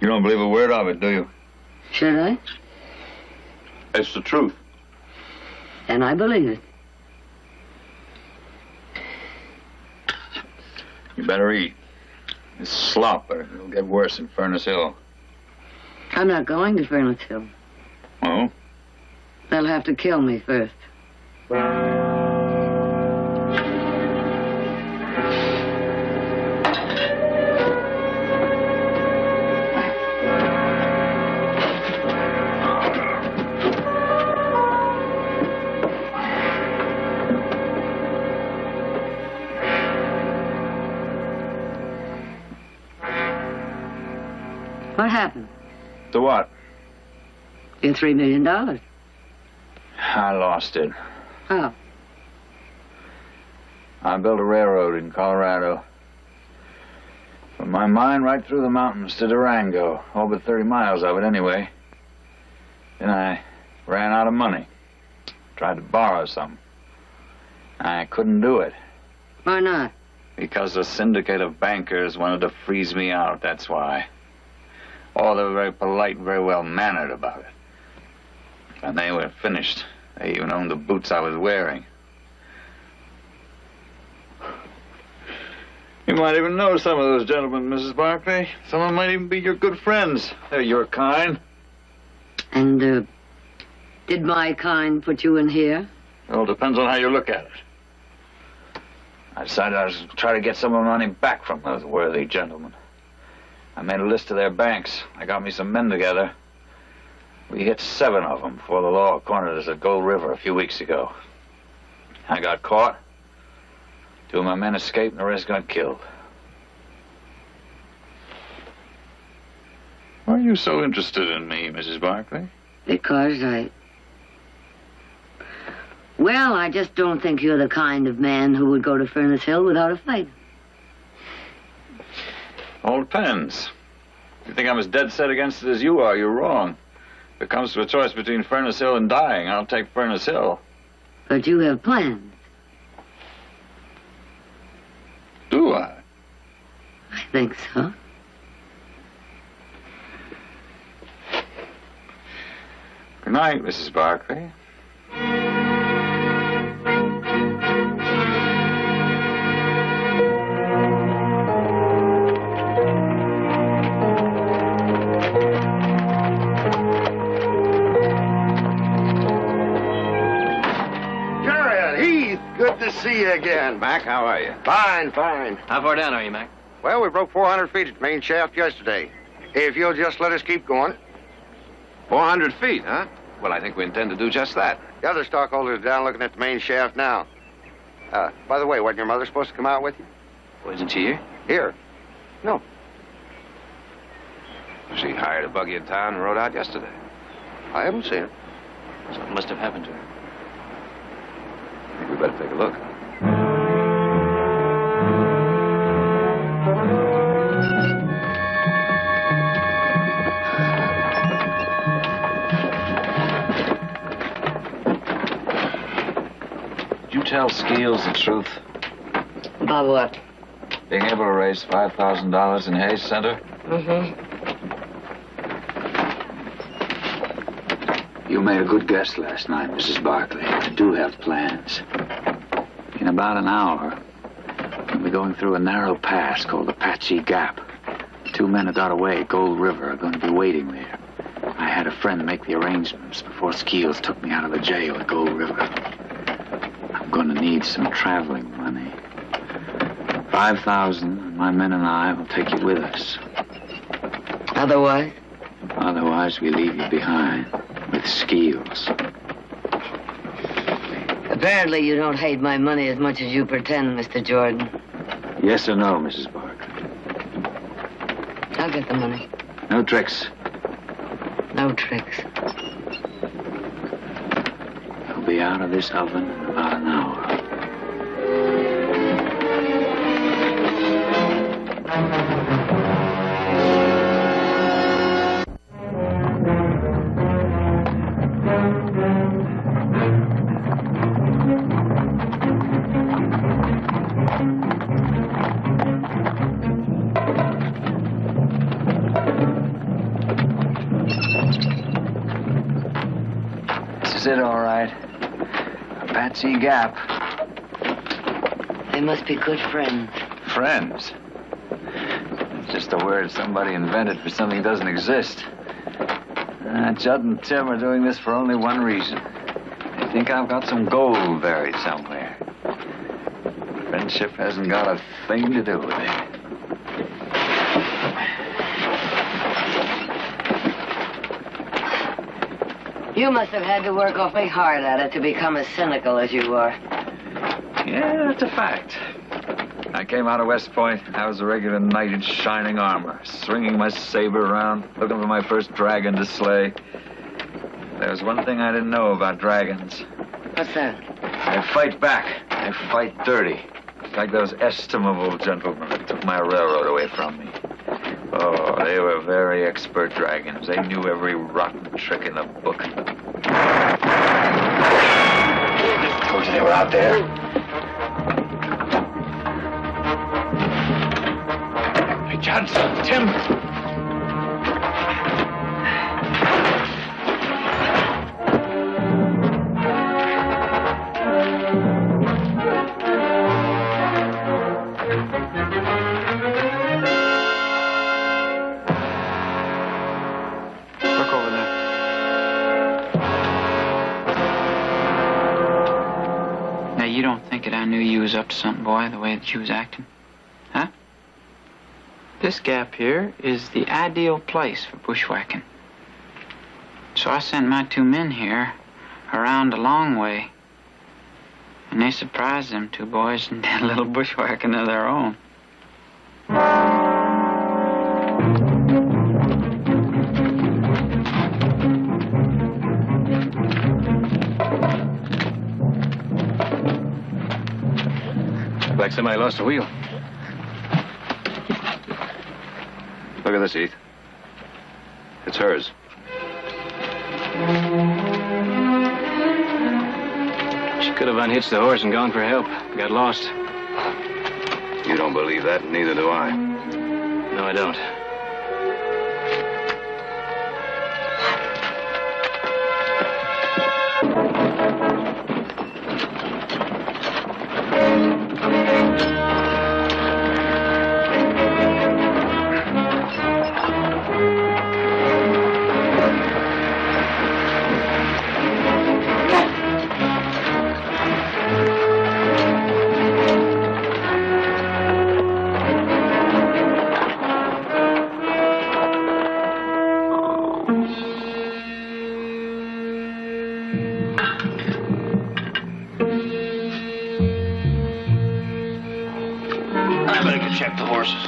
You don't believe a word of it, do you? Should I? It's the truth. Then I believe it. You better eat. It's slop, but it'll get worse in Furnace Hill. I'm not going to Furnace Hill. Oh? They'll have to kill me first. What happened? To what? Your $3 million. I lost it. How? I built a railroad in Colorado. From my mine right through the mountains to Durango. All but 30 miles of it anyway. Then I ran out of money. Tried to borrow some. I couldn't do it. Why not? Because a syndicate of bankers wanted to freeze me out, that's why. Oh, they were very polite and very well-mannered about it. And they were finished. They even owned the boots I was wearing. You might even know some of those gentlemen, Mrs. Barkley. Some of them might even be your good friends. They're your kind. And, did my kind put you in here? Well, it depends on how you look at it. I decided I was going to try to get some of my money back from those worthy gentlemen. I made a list of their banks. I got me some men together. We hit 7 of them before the law cornered us at Gold River a few weeks ago. I got caught. 2 of my men escaped and the rest got killed. Why are you so interested in me, Mrs. Barkley? Because Well, I just don't think you're the kind of man who would go to Furnace Hill without a fight. All depends. If you think I'm as dead set against it as you are, you're wrong. If it comes to a choice between Furnace Hill and dying, I'll take Furnace Hill. But you have plans. Do I? I think so. night, Mrs. Barkley. Heath, good to see you again. Mac, how are you? Fine, fine. How far down are you, Mac? Well, we broke 400 feet at main shaft yesterday. If you'll just let us keep going. 400 feet, huh? Well, I think we intend to do just that. The other stockholders are down looking at the main shaft now. By the way, wasn't your mother supposed to come out with you? Wasn't she here? Here? No. She hired a buggy in town and rode out yesterday. I haven't seen her. Something must have happened to her. I think we better take a look. Did you tell Skeels the truth? About what? Being able to raise $5,000 in Hayes Center? Mm-hmm. You made a good guess last night, Mrs. Barkley. I do have plans. In about an hour, we'll be going through a narrow pass called the Patsy Gap. 2 men who got away at Gold River are going to be waiting there. I had a friend make the arrangements before Skeels took me out of the jail at Gold River. I'm going to need some traveling money. 5,000, and my men and I will take you with us. Otherwise? Otherwise, we leave you behind with Skeels. Apparently you don't hate my money as much as you pretend, Mr. Jordan. Yes or no, Mrs. Barkley? I'll get the money. No tricks. No tricks. You'll be out of this oven in about an hour. This is it, all right. A Patsy Gap. They must be good friends. Friends? It's just a word somebody invented for something that doesn't exist. Judd and Tim are doing this for only one reason. They think I've got some gold buried somewhere. Friendship hasn't got a thing to do with it. You must have had to work awfully hard at it to become as cynical as you are. Yeah, that's a fact. I came out of West Point. I was a regular knight in shining armor, swinging my saber around, looking for my first dragon to slay. There was one thing I didn't know about dragons. What's that? I fight back. I fight dirty. Like those estimable gentlemen that took my railroad away from me. Oh, they were very expert dragons. They knew every rotten trick in the book. I told you they were out there. Hey, Johnson, Tim. You don't think that I knew you was up to something, boy, the way that you was acting? Huh? This gap here is the ideal place for bushwhacking. So I sent my 2 men here around a long way. And they surprised them 2 boys and did a little bushwhacking of their own. Like somebody lost a wheel. Look at this, Heath. It's hers. She could have unhitched the horse and gone for help. Got lost. You don't believe that, and neither do I. No, I don't. Check the horses.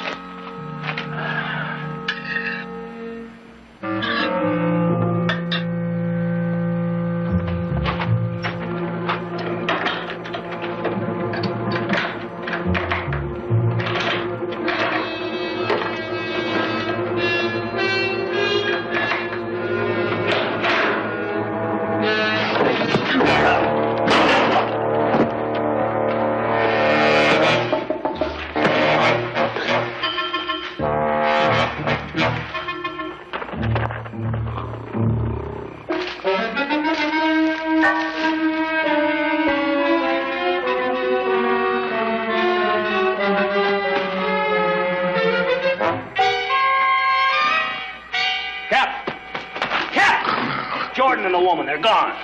Jordan and the woman, they're gone.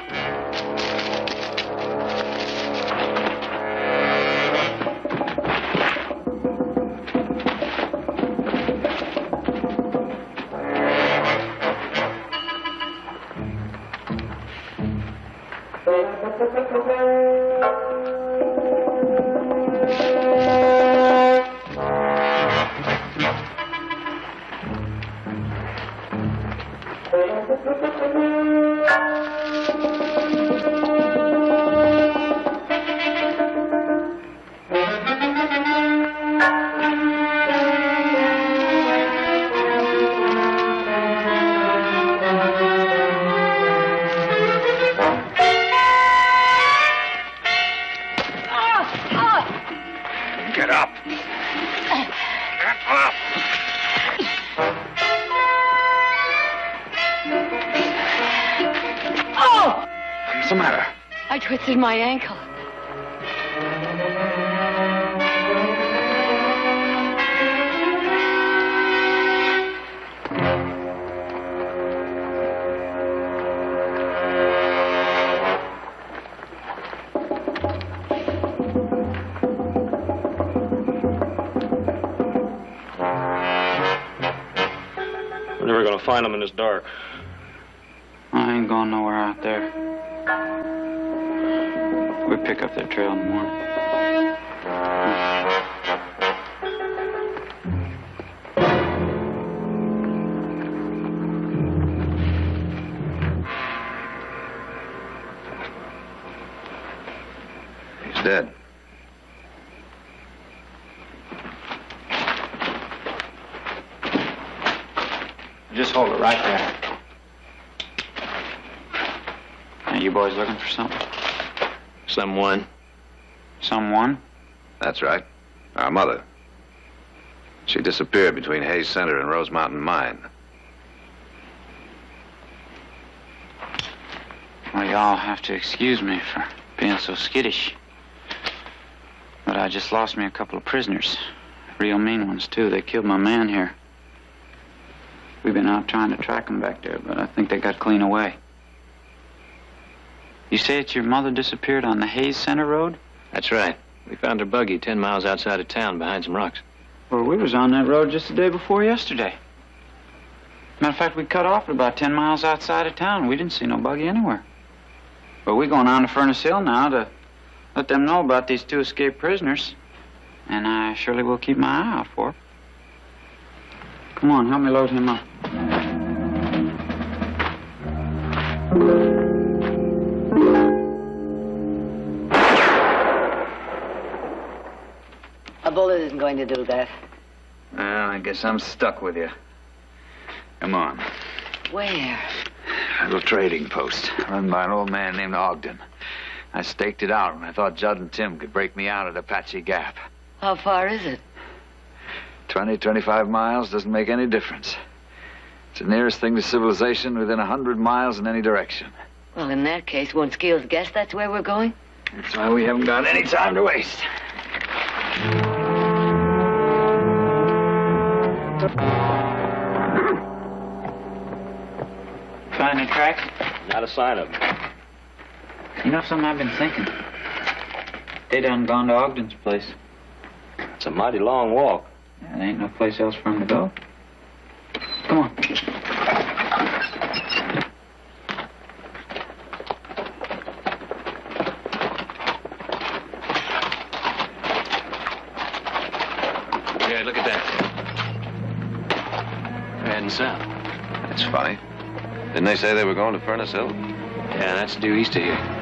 Get up. Get up. Oh! What's the matter? I twisted my ankle. We're never gonna find them in this dark. I ain't going nowhere out there. We'll pick up that trail in the morning. He's dead. Just hold it right there. Are you boys looking for something? Someone. Someone? That's right. Our mother. She disappeared between Hayes Center and Rose Mountain Mine. Well, y'all have to excuse me for being so skittish. But I just lost me a couple of prisoners. Real mean ones, too. They killed my man here. We've been out trying to track them back there, but I think they got clean away. You say that your mother disappeared on the Hayes Center Road? That's right. We found her buggy 10 miles outside of town behind some rocks. Well, we was on that road just the day before yesterday. Matter of fact, we cut off at about 10 miles outside of town. We didn't see no buggy anywhere. But we're going on to Furnace Hill now to let them know about these 2 escaped prisoners. And I surely will keep my eye out for them. Come on, help me load him up. A bullet isn't going to do that. Well, I guess I'm stuck with you. Come on. Where? A little trading post run by an old man named Ogden. I staked it out when I thought Judd and Tim could break me out at Apache Gap. How far is it? 20, 25 miles doesn't make any difference. It's the nearest thing to civilization within 100 miles in any direction. Well, in that case, won't Skeels guess that's where we're going? That's why we haven't got any time to waste. Find a track? Not a sign of them. You know something I've been thinking? They done gone to Ogden's place. It's a mighty long walk. Yeah, there ain't no place else for him to go. Come on. Yeah, Hey, look at that. They're heading south. That's funny. Didn't they say they were going to Furnace Hill? Yeah, that's due east of here.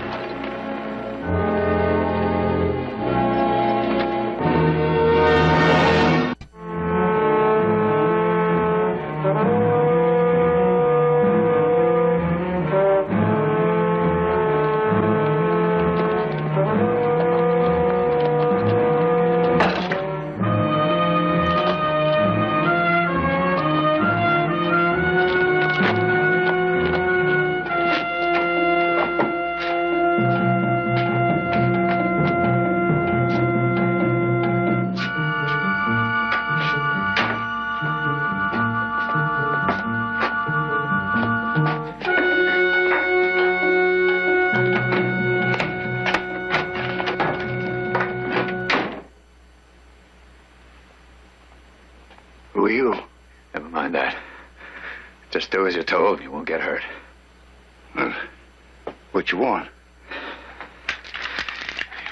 Who are you? Never mind that. Just do as you're told and you won't get hurt. Well, what you want?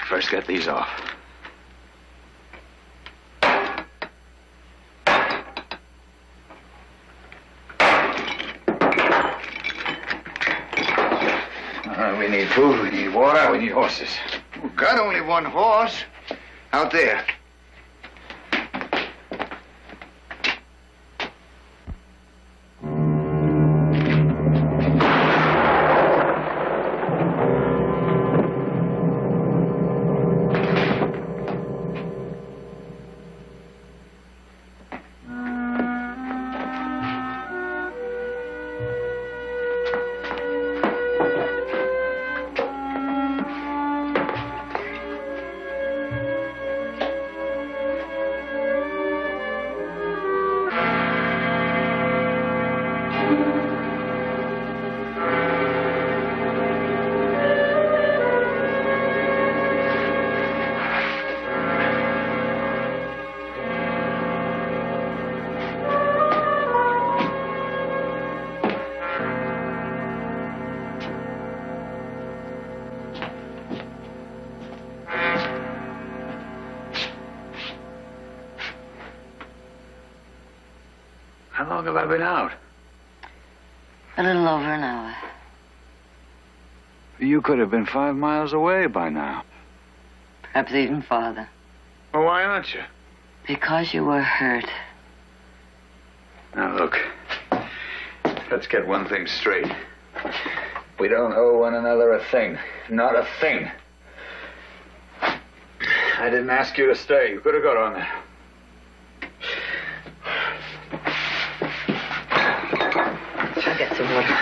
First get these off. We need food, we need water, we need horses. We've got only one horse. Out there. How long have I been out? A little over an hour. You could have been 5 miles away by now. Perhaps even farther. Well, why aren't you? Because you were hurt. Now, look. Let's get one thing straight. We don't owe one another a thing. Not a thing. I didn't ask you to stay. You could have got on there. I'll get some water.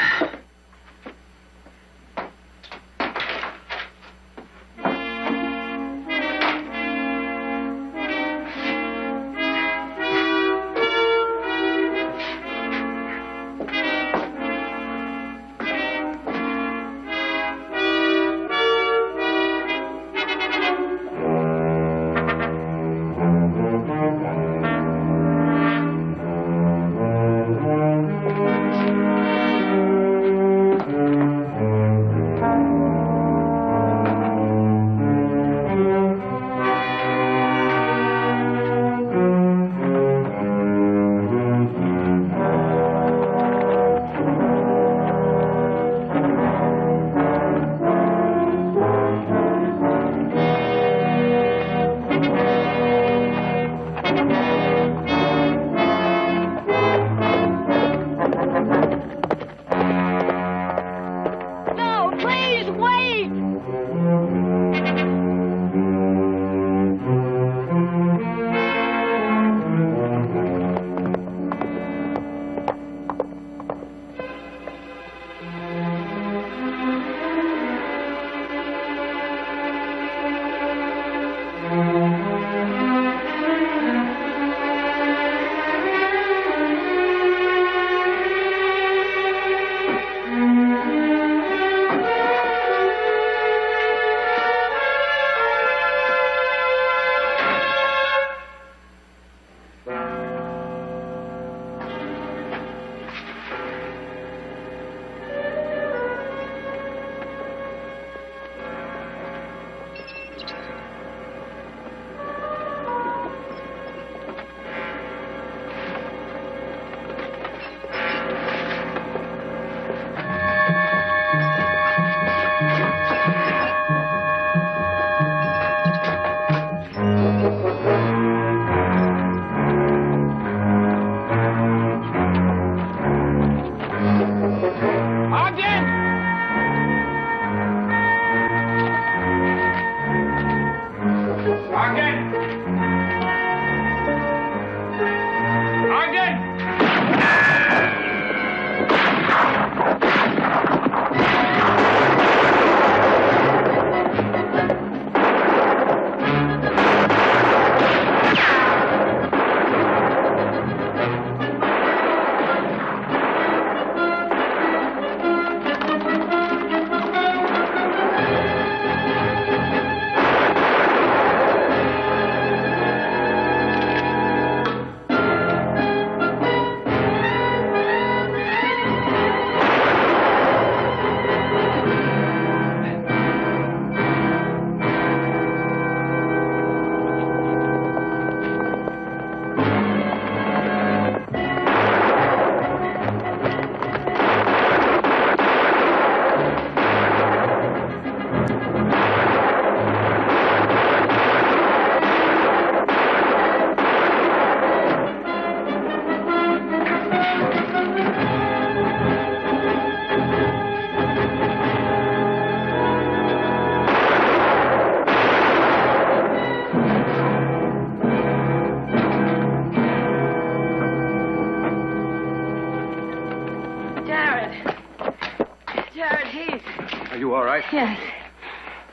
Are you all right? Yes.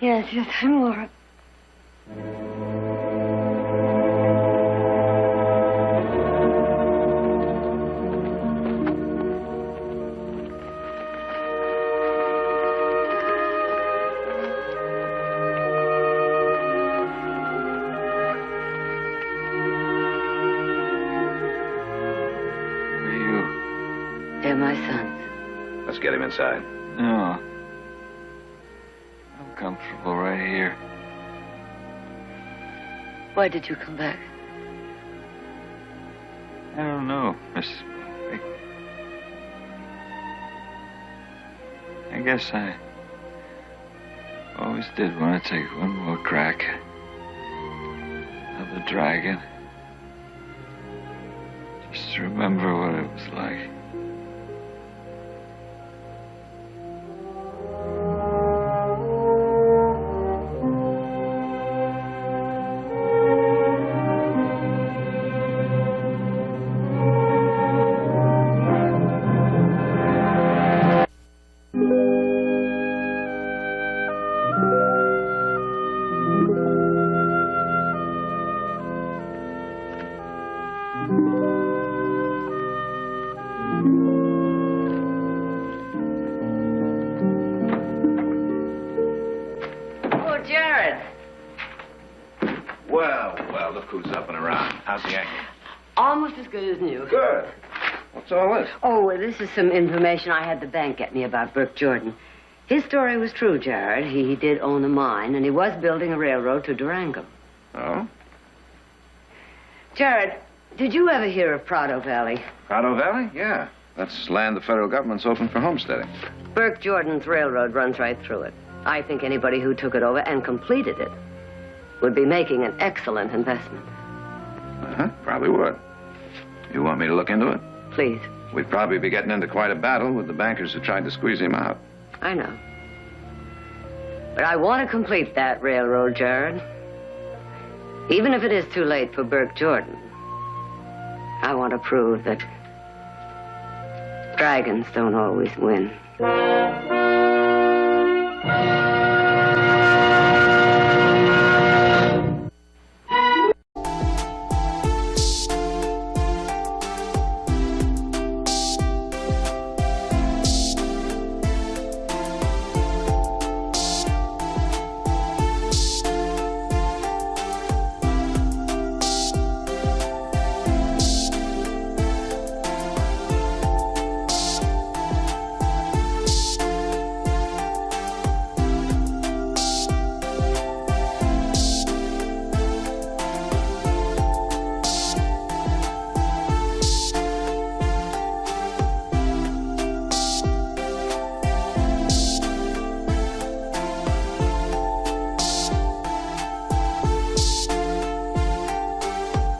Yes, I'm all right. They're my sons. Let's get him inside. No. I'm comfortable right here. Why did you come back? I don't know, Miss. I guess I always did want to take one more crack at the dragon. Just to remember what it was like. Well, look who's up and around. How's the ankle? Almost as good as new. Good. What's all this? Oh, this is some information I had the bank get me about Burke Jordan. His story was true, Jared. He did own a mine, and he was building a railroad to Durango. Oh? Jared, did you ever hear of Prado Valley? Prado Valley? Yeah. That's land the federal government's open for homesteading. Burke Jordan's railroad runs right through it. I think anybody who took it over and completed it would be making an excellent investment. Uh-huh. Probably would. You want me to look into it? Please. We'd probably be getting into quite a battle with the bankers who tried to squeeze him out. I know. But I want to complete that railroad, Jared. Even if it is too late for Burke Jordan, I want to prove that dragons don't always win.